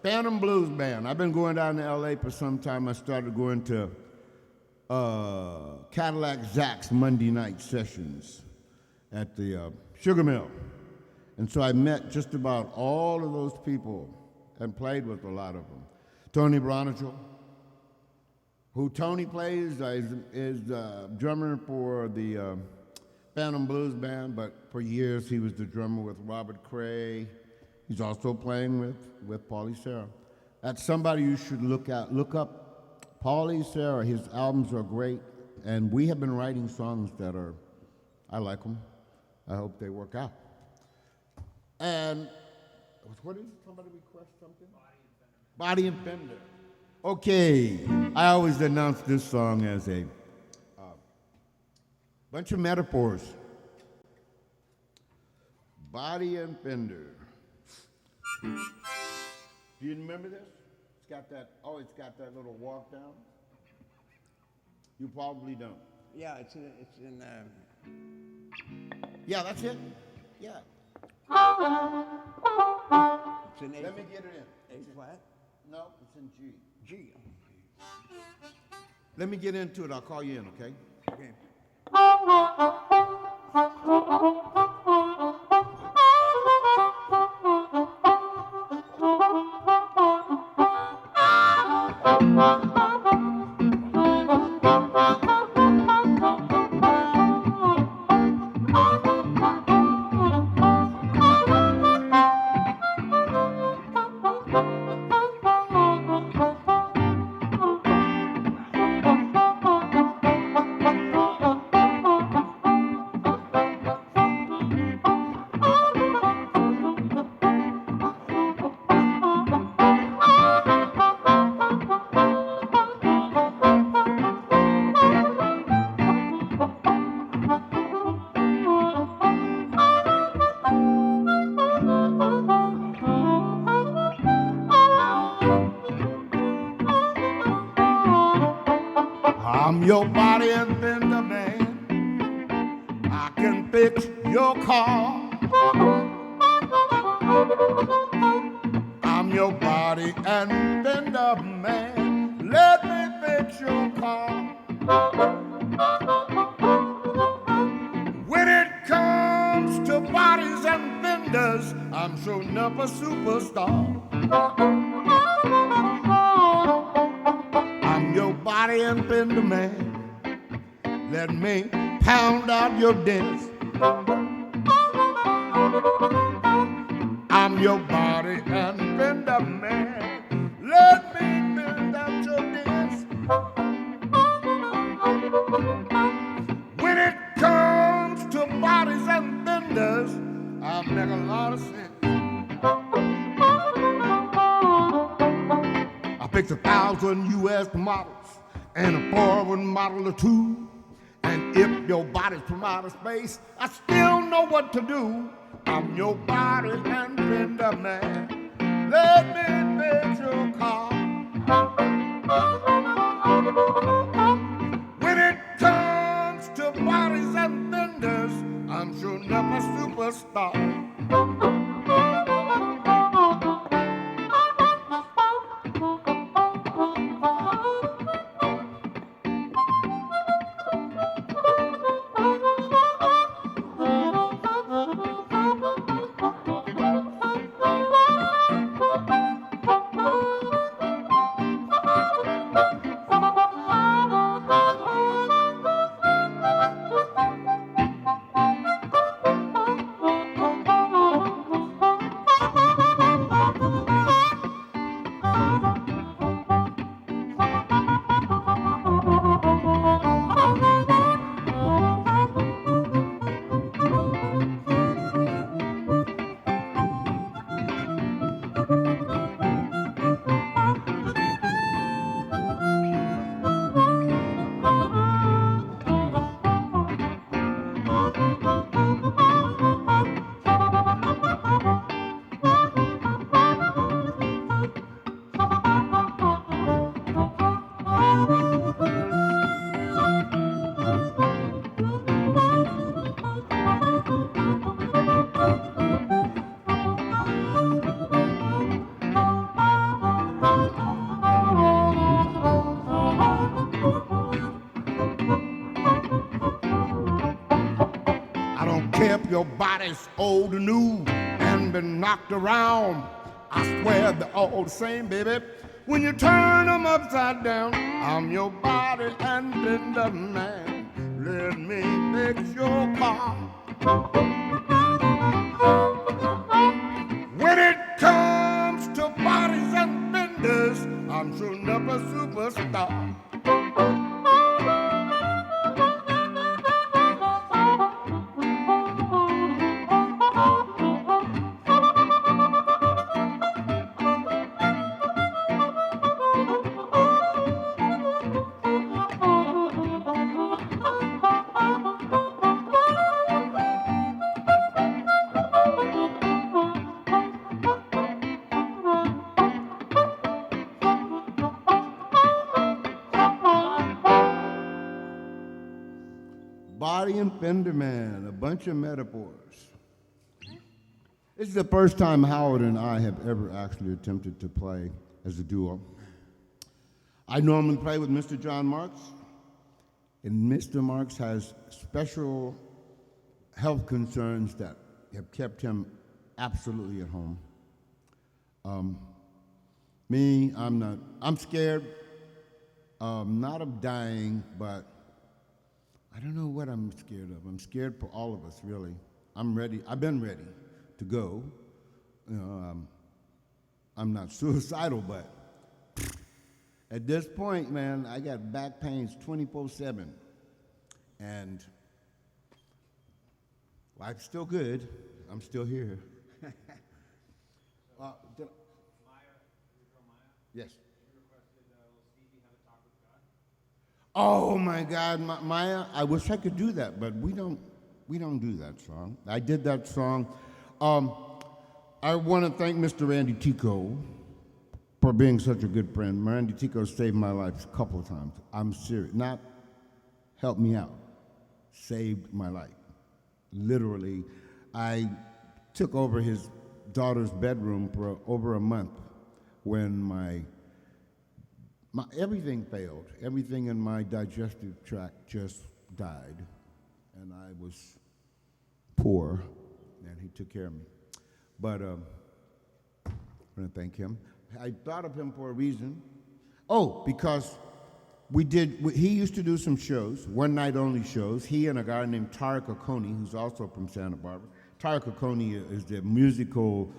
Phantom Blues Band. I've been going down to LA for some time. I started going to Cadillac Zach's Monday night sessions at the Sugar Mill. And so I met just about all of those people and played with a lot of them. Tony Bronichel, who Tony plays, is drummer for the Phantom Blues Band, but for years he was the drummer with Robert Cray. He's also playing with Pauly Sarah. That's somebody you should look up. Pauly Sarah, his albums are great, and we have been writing songs that are, I like them. I hope they work out. And what is it? Somebody request something? Body and Fender. Okay, I always announce this song as a bunch of metaphors. Body and Fender. Do you remember this? It's got that little walk down. You probably don't. Yeah, it's in. Yeah, that's it. Yeah. It's in A. Let me get it in. A flat. No, it's in G. G. Let me get into it. I'll call you in, okay? Okay. I'm your body and fender man. I can fix your car. I'm your body and fender man. Let me fix your car. When it comes sure enough a superstar. I'm your body and fender man. Let me pound out your dents. I'm your body and fender man. Let me bend out your dents. When it comes to bodies and fenders, I make a lot of sense. I picked 1,000 U.S. models and a forward model or two. And if your body's from outer space, I still know what to do. I'm your body and fender man. Let me fix your car. When it comes to bodies and fenders, I'm sure enough a superstar. I don't care if your body's old or new and been knocked around. I swear they're all the same, baby. When you turn them upside down, I'm your body and fender man. Let me fix your car. When it comes to bodies and fenders, I'm sure enough a superstar. Body and fender man, a bunch of metaphors. This is the first time Howard and I have ever actually attempted to play as a duo. I normally play with Mr. John Marks, and Mr. Marks has special health concerns that have kept him absolutely at home. Me, I'm not. I'm scared, not of dying, but I don't know what I'm scared of. I'm scared for all of us, really. I'm ready. I've been ready to go. You know, I'm not suicidal, but at this point, man, I got back pains 24/7, and life's still good. I'm still here. Maya, your girl Maya, Yes. she requested little Stevie have a talk with God. Oh my God, Maya! I wish I could do that, but we don't do that song. I did that song. I want to thank Mr. Randy Tico for being such a good friend. Randy Tico saved my life a couple of times. I'm serious. Not helped me out, saved my life. Literally, I took over his daughter's bedroom for over a month when my everything failed. Everything in my digestive tract just died, and I was poor, and he took care of me. But I want to thank him. I thought of him for a reason. Oh, because he used to do some shows, one night only shows. He and a guy named Tarek Oconee, who's also from Santa Barbara. Tarek Oconee is the musical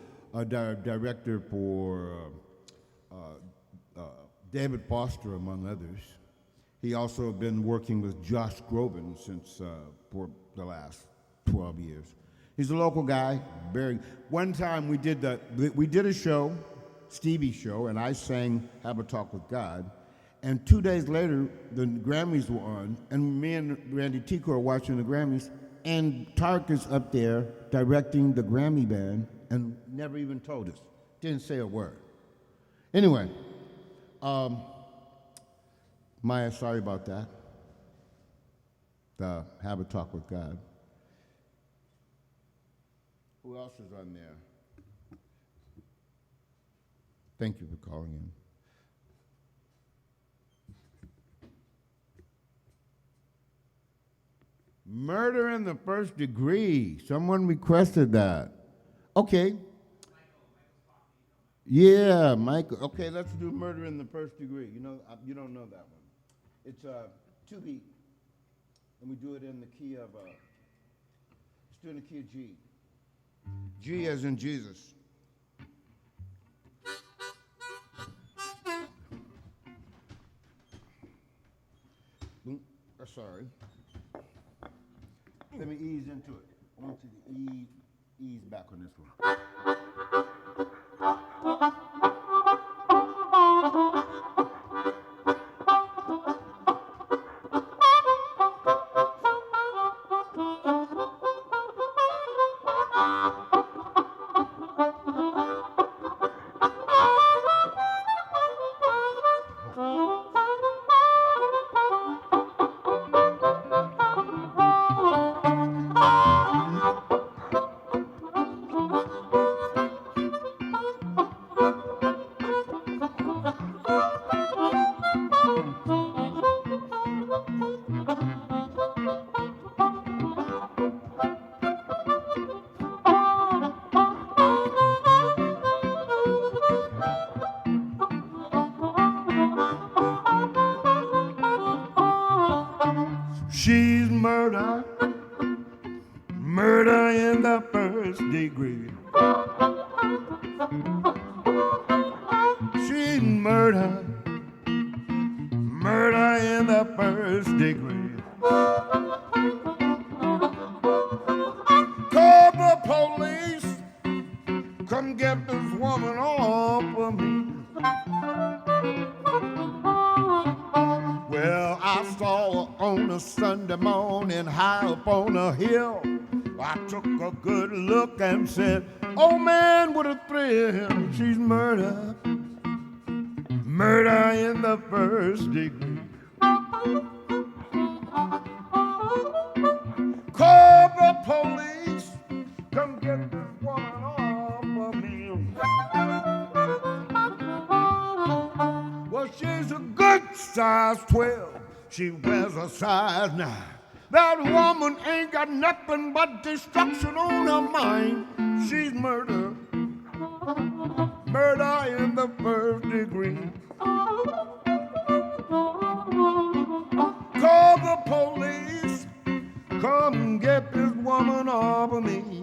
director for David Foster, among others. He also been working with Josh Groban since for the last 12 years. He's a local guy. One time we did a show, Stevie's show, and I sang "Have a Talk with God." And 2 days later, the Grammys were on, and me and Randy Tico are watching the Grammys, and Tarek is up there directing the Grammy band, and never even told us. Didn't say a word. Anyway, Maya, sorry about that. The Have a Talk with God. Who else is on there? Thank you for calling in. Murder in the First Degree. Someone requested that. Okay. Yeah, Michael. Okay, let's do Murder in the First Degree. You know, you don't know that one. It's 2-beat, and we do it in the key of. Let's do it in the key of G. G as in Jesus. Sorry. Let me ease into it. I want you to ease back on this one. She's murder, murder in the first degree. She's murder, murder in the first degree. Call the police, come get this woman off of me. Well, I saw her on a Sunday morning high up on a hill. I took a good look and said, oh man, what a thrill. She's murder, murder in the first degree. Call the police, come get this woman off of me. Well, she's a good size 12. She wears a size 9. That woman ain't got nothing but destruction on her mind. She's murder, murder in the first degree. Call the police, come get this woman off of me.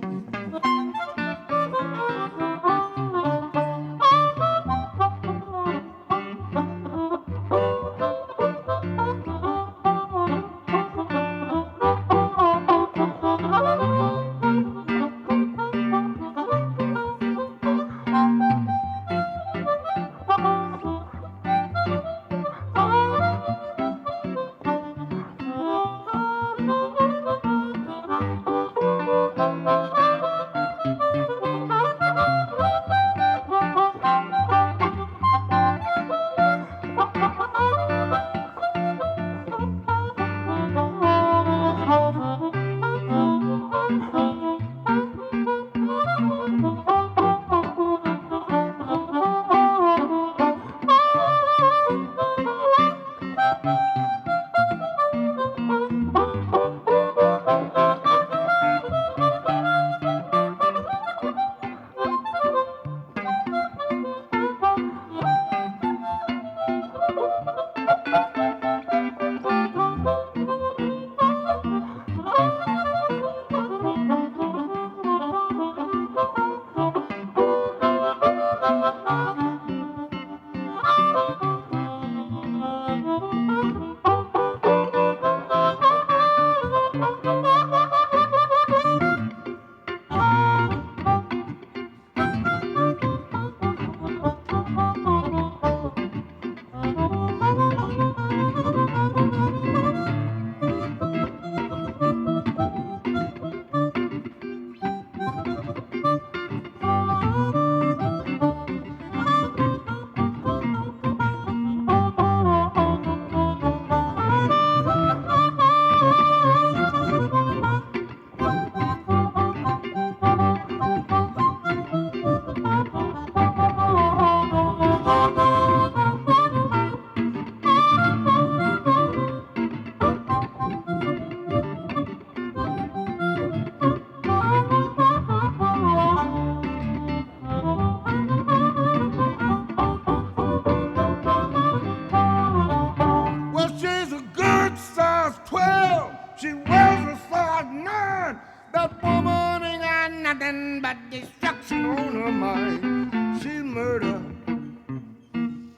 good size 12. She wears a size 9. That woman ain't got nothing but destruction on her mind. She's murder,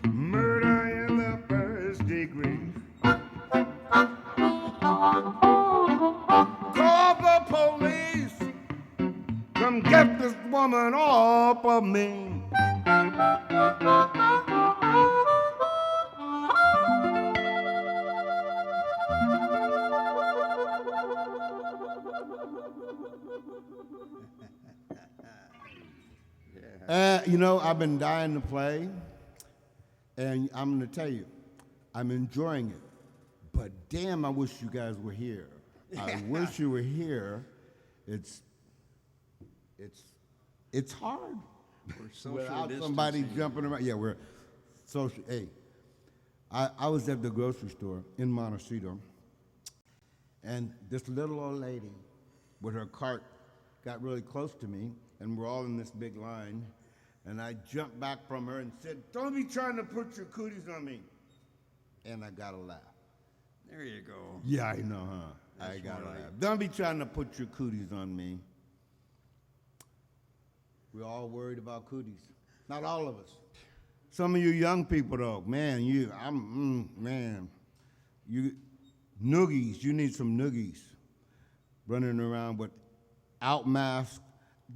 murder in the first degree. Call the police. Come get this woman off of me. You know, I've been dying to play, and I'm going to tell you, I'm enjoying it. But damn, I wish you guys were here. I wish you were here. It's hard. We're social Without distancing. somebody jumping around. Yeah, we're social. Hey, I was at the grocery store in Montecito, and this little old lady with her cart got really close to me, and we're all in this big line, and I jumped back from her and said, "Don't be trying to put your cooties on me." And I got a laugh. There you go. Yeah, I know, huh? I That's got a more laugh. like- Don't be trying to put your cooties on me. We're all worried about cooties. Not all of us. Some of you young people, though, man, you noogies, you need some noogies. Running around without masks,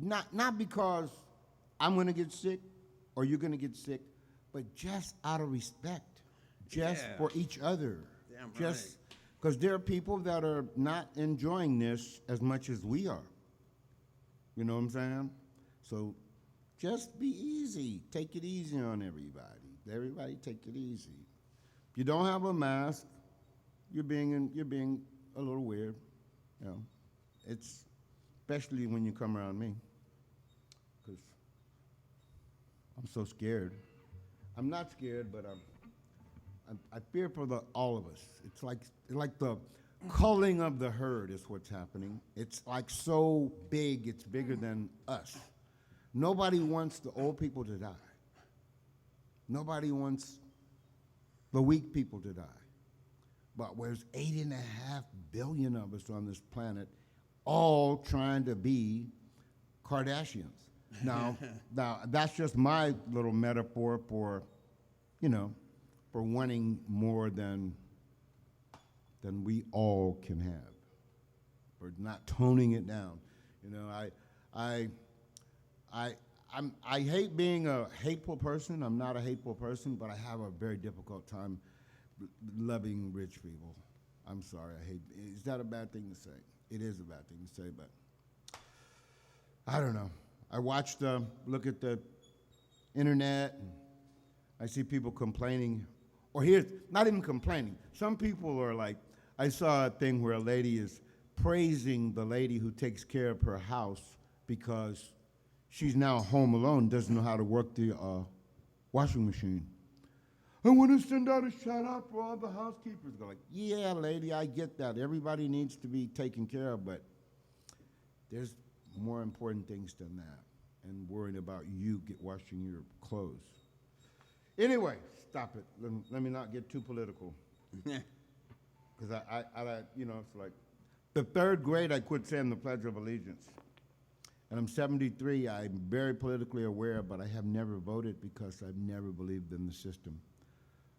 not because I'm gonna get sick or you're gonna get sick, but just out of respect, just Yeah. for each other. Damn Just because there are people that are not enjoying this as much as we are. You know what I'm saying? So just be easy. Take it easy on everybody. Everybody take it easy. If you don't have a mask, you're being a little weird. You know, it's especially when you come around me, because I'm so scared. I'm not scared, but I fear for all of us. It's like the culling of the herd is what's happening. It's like so big, it's bigger than us. Nobody wants the old people to die. Nobody wants the weak people to die. But there's 8.5 billion of us on this planet, all trying to be Kardashians. Now that's just my little metaphor for, for wanting more than we all can have. We're not toning it down. I hate being a hateful person. I'm not a hateful person, but I have a very difficult time loving rich people. I'm sorry. Is that a bad thing to say? It is a bad thing to say, but I don't know. I look at the internet, and I see people complaining, or here's, not even complaining. Some people are like, I saw a thing where a lady is praising the lady who takes care of her house because she's now home alone, doesn't know how to work the washing machine. I want to send out a shout out for all the housekeepers. Go like, yeah, lady, I get that. Everybody needs to be taken care of, but there's more important things than that, and worrying about you washing your clothes. Anyway, stop it. Let me not get too political. Because I it's like the third grade I quit saying the Pledge of Allegiance. And I'm 73. I'm very politically aware, but I have never voted because I've never believed in the system.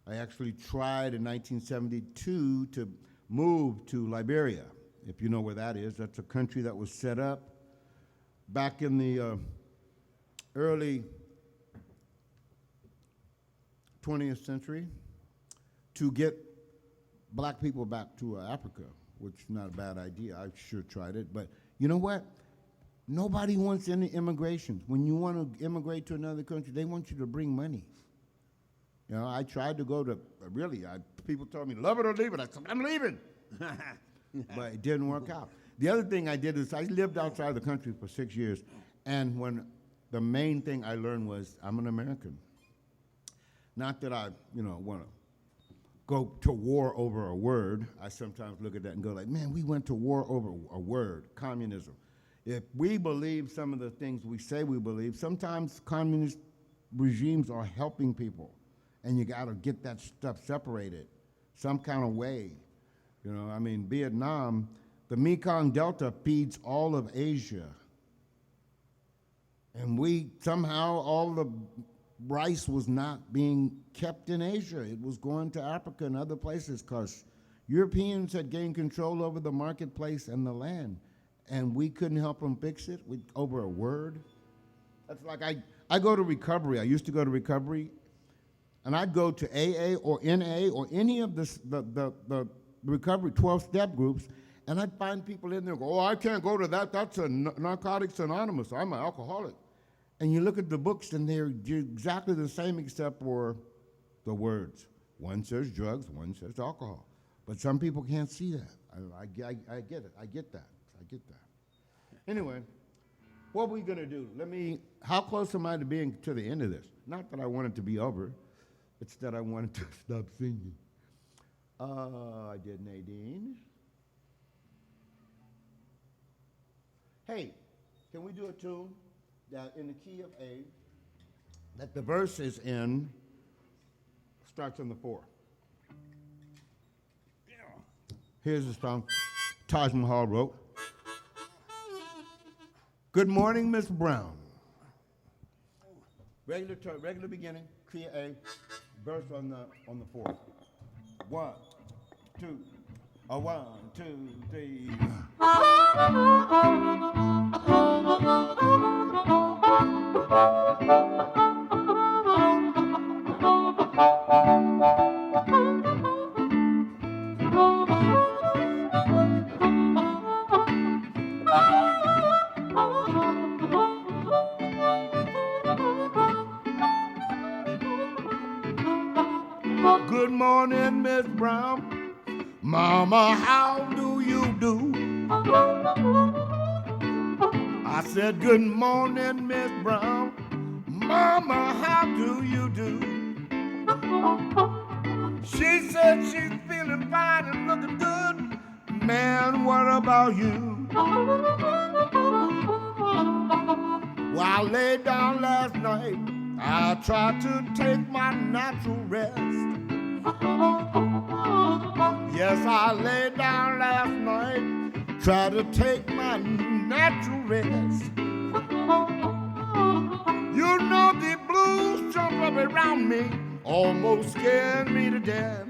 I actually tried in 1972 to move to Liberia. If you know where that is, that's a country that was set up back in the early 20th century to get black people back to Africa, which is not a bad idea. I sure tried it. But you know what? Nobody wants any immigration. When you want to immigrate to another country, they want you to bring money. I tried to go to, people told me, love it or leave it. I said, I'm leaving. But it didn't work out. The other thing I did is I lived outside the country for 6 years, and when the main thing I learned was I'm an American. Not that I, want to go to war over a word. I sometimes look at that and go like, man, we went to war over a word, communism. If we believe some of the things we say we believe, sometimes communist regimes are helping people, and you got to get that stuff separated some kind of way. You know, I mean, Vietnam, the Mekong Delta feeds all of Asia. And we somehow, all the rice was not being kept in Asia. It was going to Africa and other places because Europeans had gained control over the marketplace and the land. And we couldn't help them fix it over a word. That's like I go to recovery. I used to go to recovery. And I'd go to AA or NA or any of the recovery 12-step groups, and I'd find people in there go, oh, I can't go to that. That's a Narcotics Anonymous. I'm an alcoholic. And you look at the books, and they're exactly the same except for the words. One says drugs, one says alcohol. But some people can't see that. I get it. I get that. Anyway, what are we going to do? How close am I to being to the end of this? Not that I want it to be over. It's that I wanted to stop singing. I did Nadine. Hey, can we do a tune that in the key of A, that the verse is in, starts on the 4? Yeah. Here's the song Taj Mahal wrote. Good morning, Miss Brown. Regular beginning, key of A, verse on the 4. 1, 2, 1, 2, 3. Good morning, Miss Brown. Mama, how do you do? I said, good morning, Miss Brown. Mama, how do you do? She said she's feeling fine and looking good. Man, what about you? Well, I laid down last night. I tried to take my natural rest. Yes, I laid down last night, tried to take my natural rest. You know the blues jump up around me, almost scared me to death.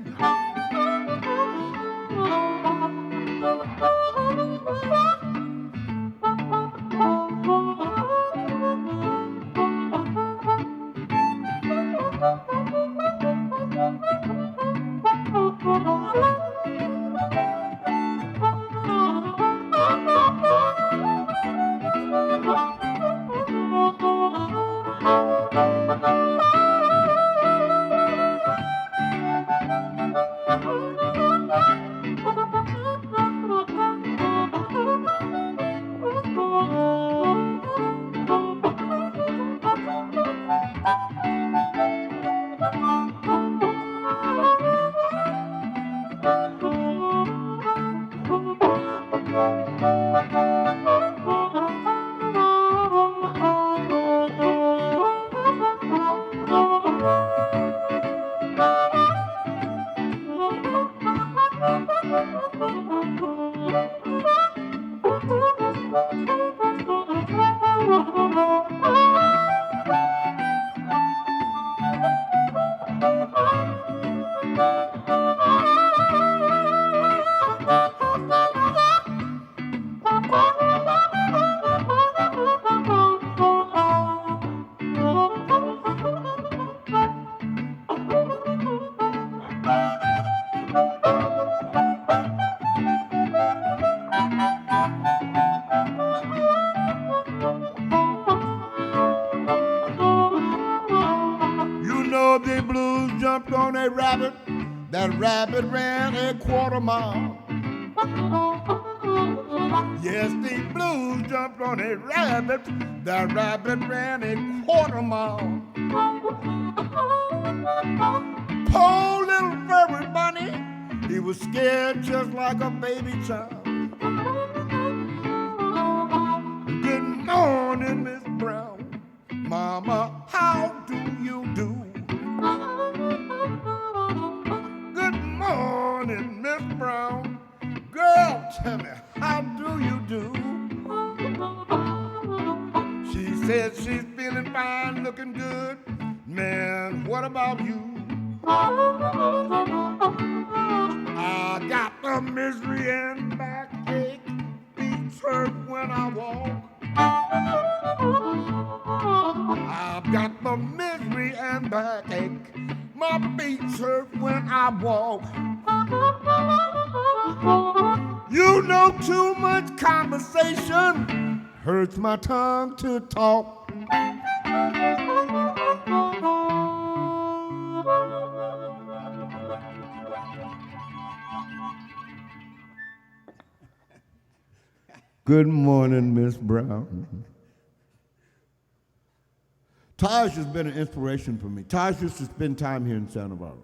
The blues jumped on a rabbit, that rabbit ran a quarter mile. Yes, the blues jumped on a rabbit, that rabbit ran a quarter mile. Poor little furry bunny, he was scared just like a baby child. Good morning, Miss Brown. Mama, how do you do? Good morning, Miss Miss Brown. Girl, tell me, how do you do? She says she's feeling fine, looking good. Man, what about you? I got the misery and backache, feet hurt when I walk. I've got the misery and backache, my feet hurt when I walk. You know, too much conversation hurts my tongue to talk. Good morning, Miss Brown. Taj has been an inspiration for me. Taj used to spend time here in Santa Barbara.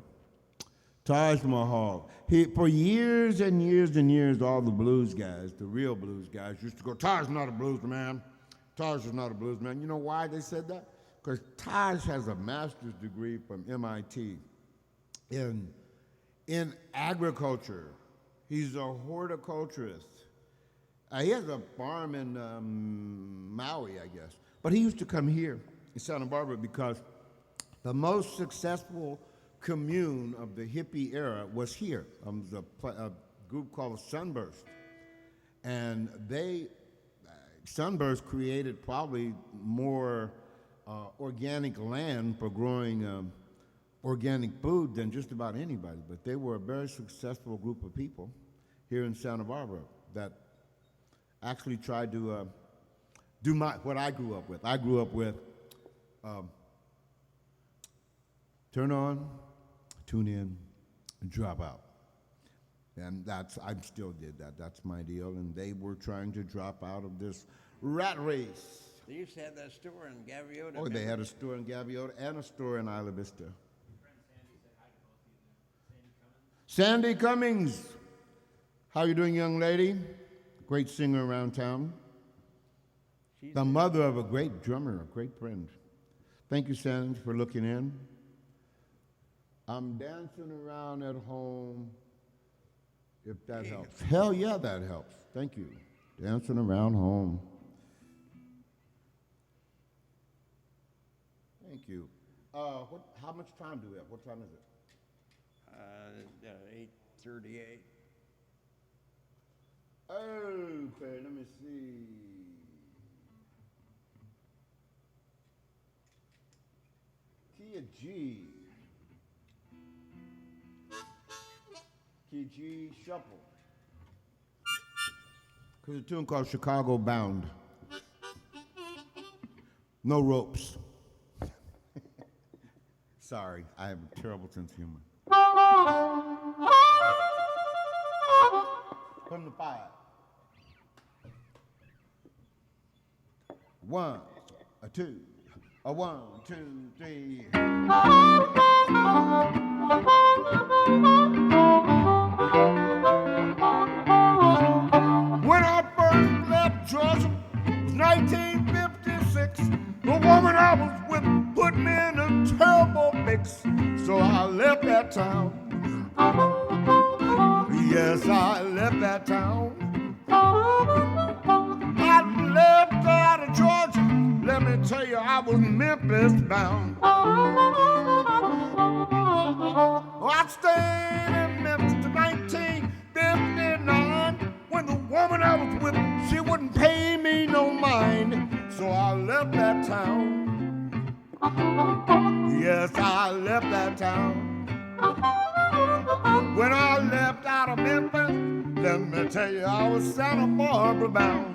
Taj Mahal. For years and years and years, all the blues guys, the real blues guys, used to go, Taj is not a blues man. Taj is not a blues man. You know why they said that? Because Taj has a master's degree from MIT in agriculture. He's a horticulturist. He has a farm in Maui, I guess. But he used to come here in Santa Barbara because the most successful commune of the hippie era was here. A group called Sunburst. And Sunburst created probably more organic land for growing organic food than just about anybody. But they were a very successful group of people here in Santa Barbara that actually tried to do what I grew up with. I grew up with turn on, tune in, and drop out. And I still did that. That's my deal. And they were trying to drop out of this rat race. They used to have that store in Gaviota. Oh, they had a store in Gaviota and a store in Isla Vista. Sandy Cummings. How you doing, young lady? Great singer around town. She's the mother of a great drummer, a great friend. Thank you, Sandy, for looking in. I'm dancing around at home, if that helps. Hell yeah, that helps. Thank you. Dancing around home. Thank you. How much time do we have? What time is it? 8:38. Okay, let me see. Key G. Key G Shuffle. There's a tune called Chicago Bound. No ropes. Sorry, I have a terrible sense of humor. From the 5. 1, 2, 1, 2, 3. When I first left Georgia, it was 1956. The woman I was with put me in a terrible fix, so I left that town. Yes, I left that town. I left out of Georgia. Let me tell you, I was Memphis bound. I stayed in Memphis to 1959. When the woman I was with, she wouldn't pay me no mind, so I left that town. Yes, I left that town. When I left out of Memphis, let me tell you, I was Santa Barbara bound.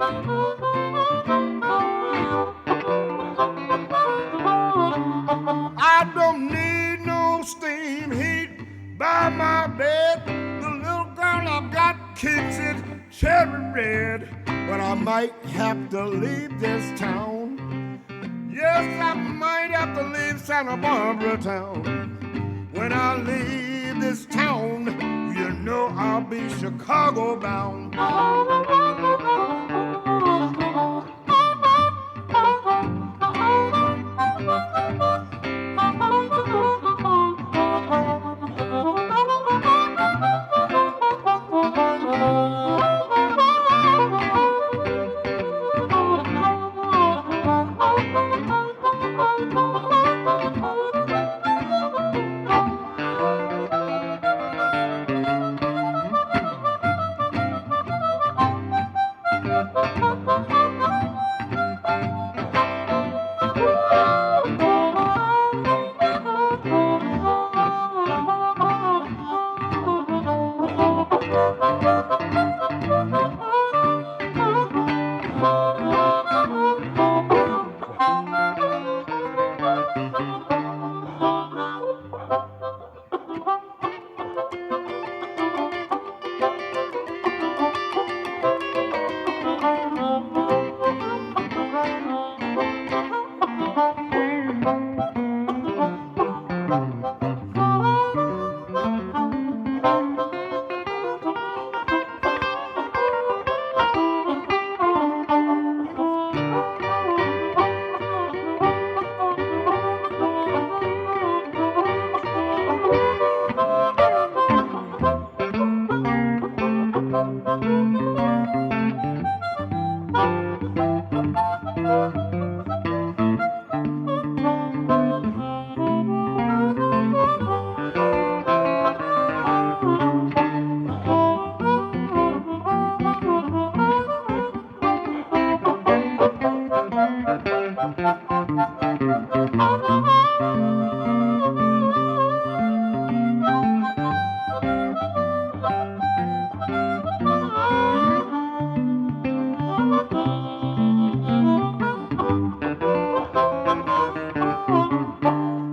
I don't need no steam heat by my bed. The little girl I've got keeps it cherry red. But I might have to leave this town. Yes, I might have to leave Santa Barbara town. When I leave this town, you know I'll be Chicago bound.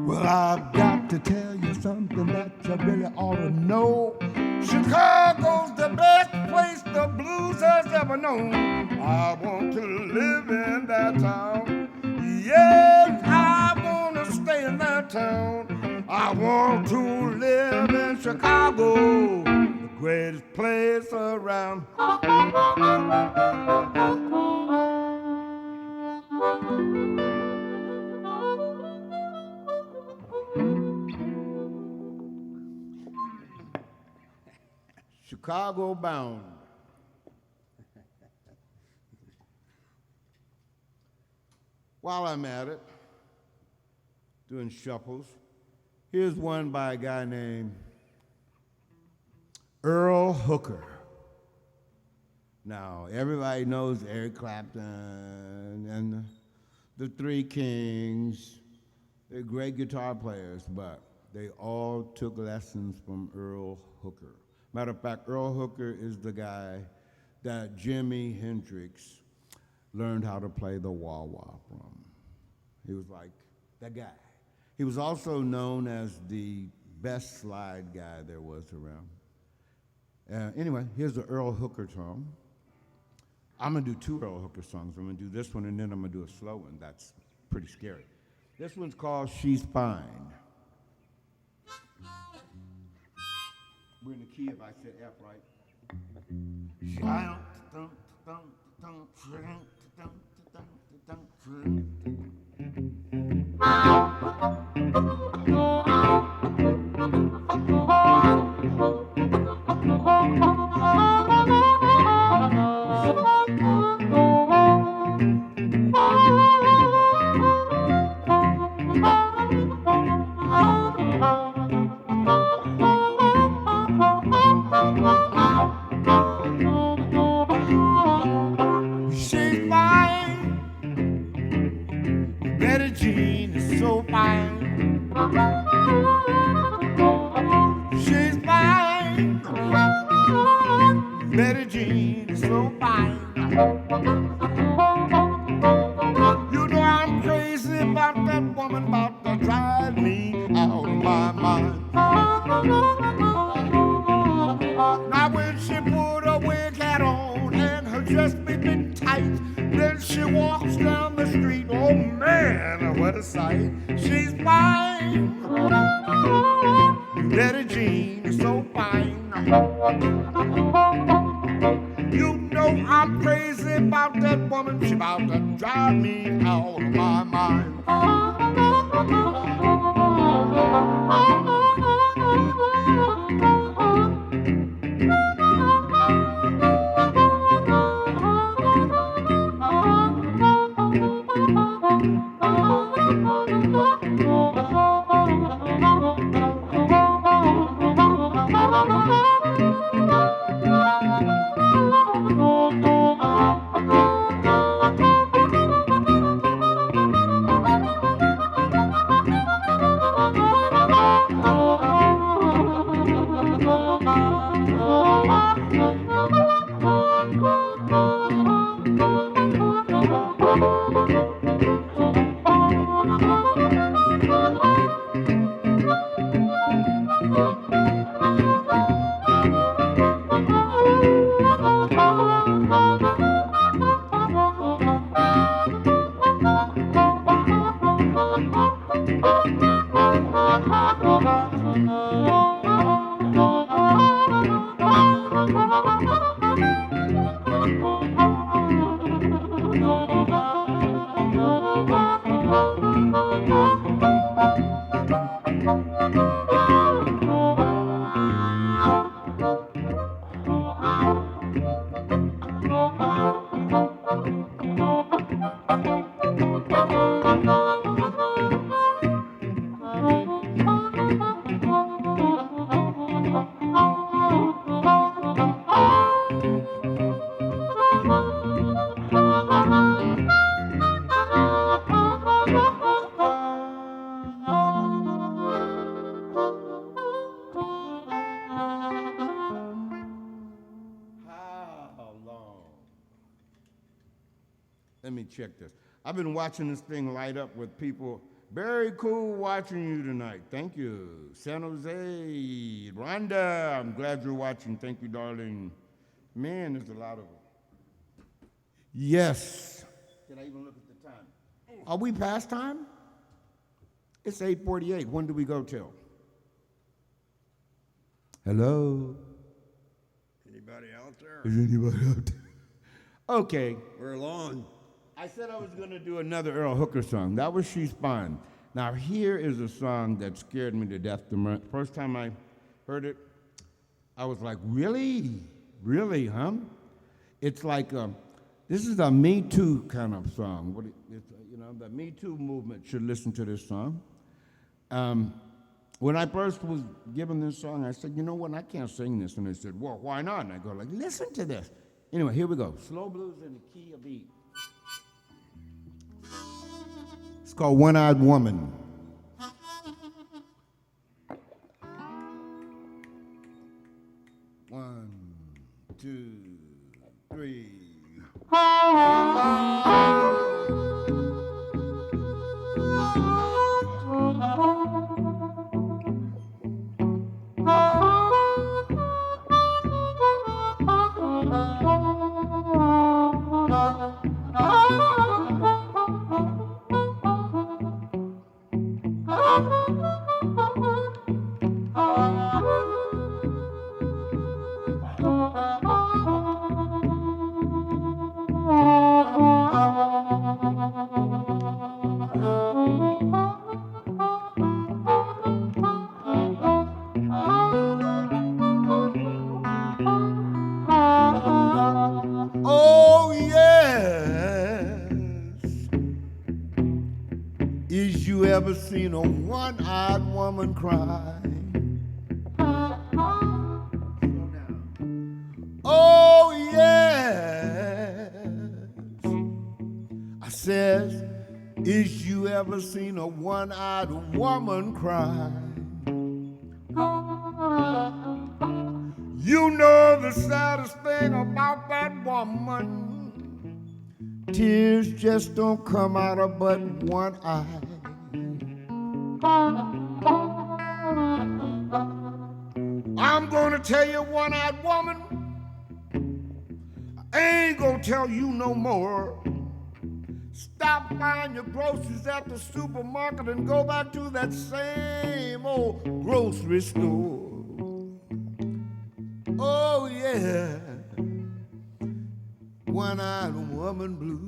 Well, I've got to tell you something that you really ought to know. Chicago's the best place the blues has ever known. I want to live in that town. Yes, I want to stay in that town. I want to live in Chicago, the greatest place around. Chicago bound. While I'm at it, doing shuffles, here's one by a guy named Earl Hooker. Now, everybody knows Eric Clapton and the Three Kings. They're great guitar players, but they all took lessons from Earl Hooker. Matter of fact, Earl Hooker is the guy that Jimi Hendrix learned how to play the wah-wah from. He was like that guy. He was also known as the best slide guy there was around. Anyway, here's the Earl Hooker song. I'm gonna do two Earl Hooker songs. I'm gonna do this one and then I'm gonna do a slow one. That's pretty scary. This one's called She's Fine. We're in the key if I said F, right? She's fine. Betty Jean is so fine. She's fine. Now when she put her wig hat on and her dress bit tight, then she walks down the street. Oh man, what a sight! She's fine. Betty Jean is so fine. You know I'm crazy about that woman. She about to drive me out of my mind. Let me check this. I've been watching this thing light up with people. Very cool watching you tonight. Thank you. San Jose, Rhonda, I'm glad you're watching. Thank you, darling. Man, there's a lot of them. Yes. Did I even look at the time? Are we past time? It's 8:48. When do we go till? Hello? Anybody out there? Is anybody out there? Okay. We're along. I said I was going to do another Earl Hooker song. That was She's Fine. Now, here is a song that scared me to death. The first time I heard it, I was like, really? Really, huh? It's like, this is a Me Too kind of song. The Me Too movement should listen to this song. When I first was given this song, I said, you know what, I can't sing this. And they said, well, why not? And I go, like, listen to this. Anyway, here we go. Slow blues in the key of E. It's called One-Eyed Woman. One, two, three. Oh, yes. Is you ever seen a one-eyed woman cry? Oh, yes. I says, is you ever seen a one-eyed woman cry? You know the saddest thing about that woman, tears just don't come out of but one eye. I'm gonna tell you, one-eyed woman, I ain't gonna tell you no more. Stop buying your groceries at the supermarket and go back to that same old grocery store. Oh yeah, one-eyed woman blues.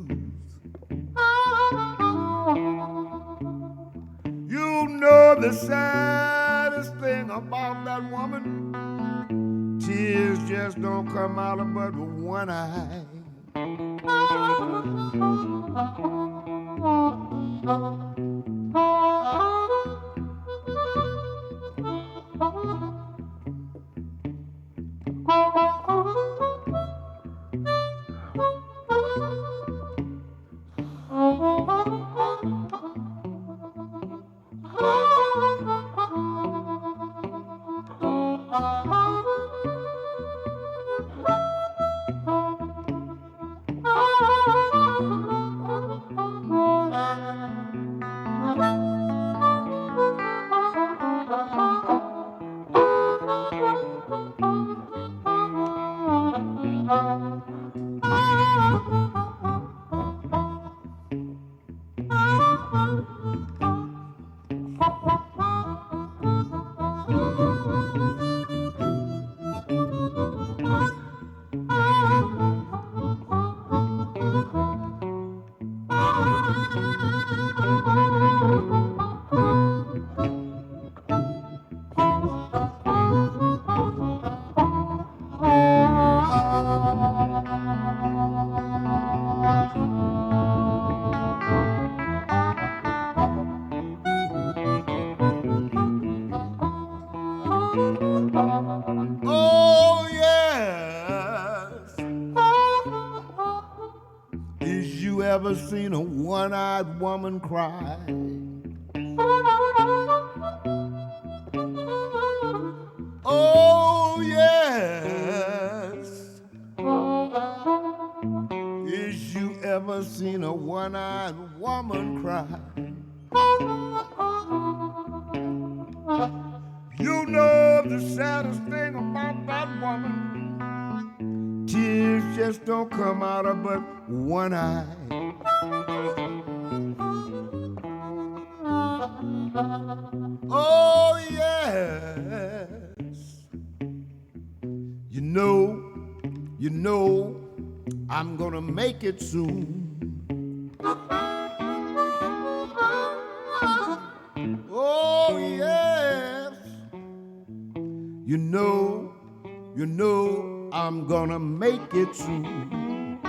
You know the saddest thing about that woman, tears just don't come out of but one eye. Oh yes. Is you ever seen a one-eyed woman cry? Oh yes. Is you ever seen a one-eyed woman cry? You know the saddest thing about that woman, tears just don't come out of but one eye. Oh yes. You know, I'm gonna make it soon. Oh yes. You know, I'm gonna make it soon.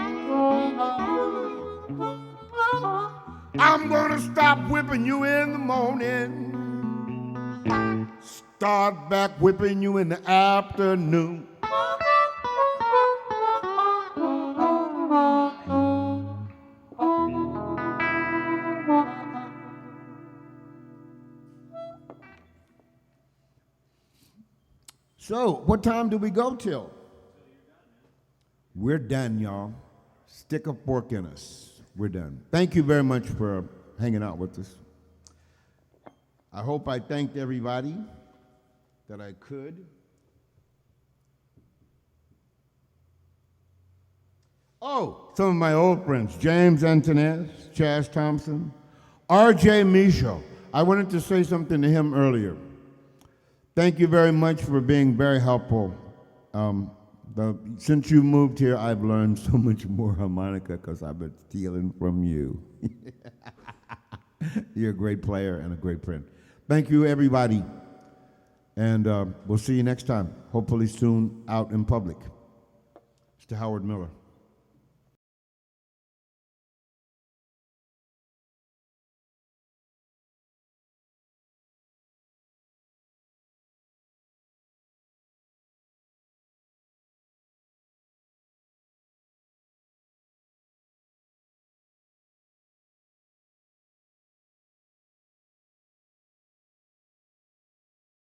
I'm gonna stop whipping you in the morning, start back whipping you in the afternoon. So, what time do we go till? We're done, y'all. Stick a fork in us. We're done. Thank you very much for hanging out with us. I hope I thanked everybody that I could. Oh, some of my old friends, James Antoinez, Chaz Thompson, R.J. Michaud. I wanted to say something to him earlier. Thank you very much for being very helpful. Since you moved here, I've learned so much more harmonica because I've been stealing from you. You're a great player and a great friend. Thank you, everybody. And we'll see you next time, hopefully soon out in public. Mr. Howard Miller.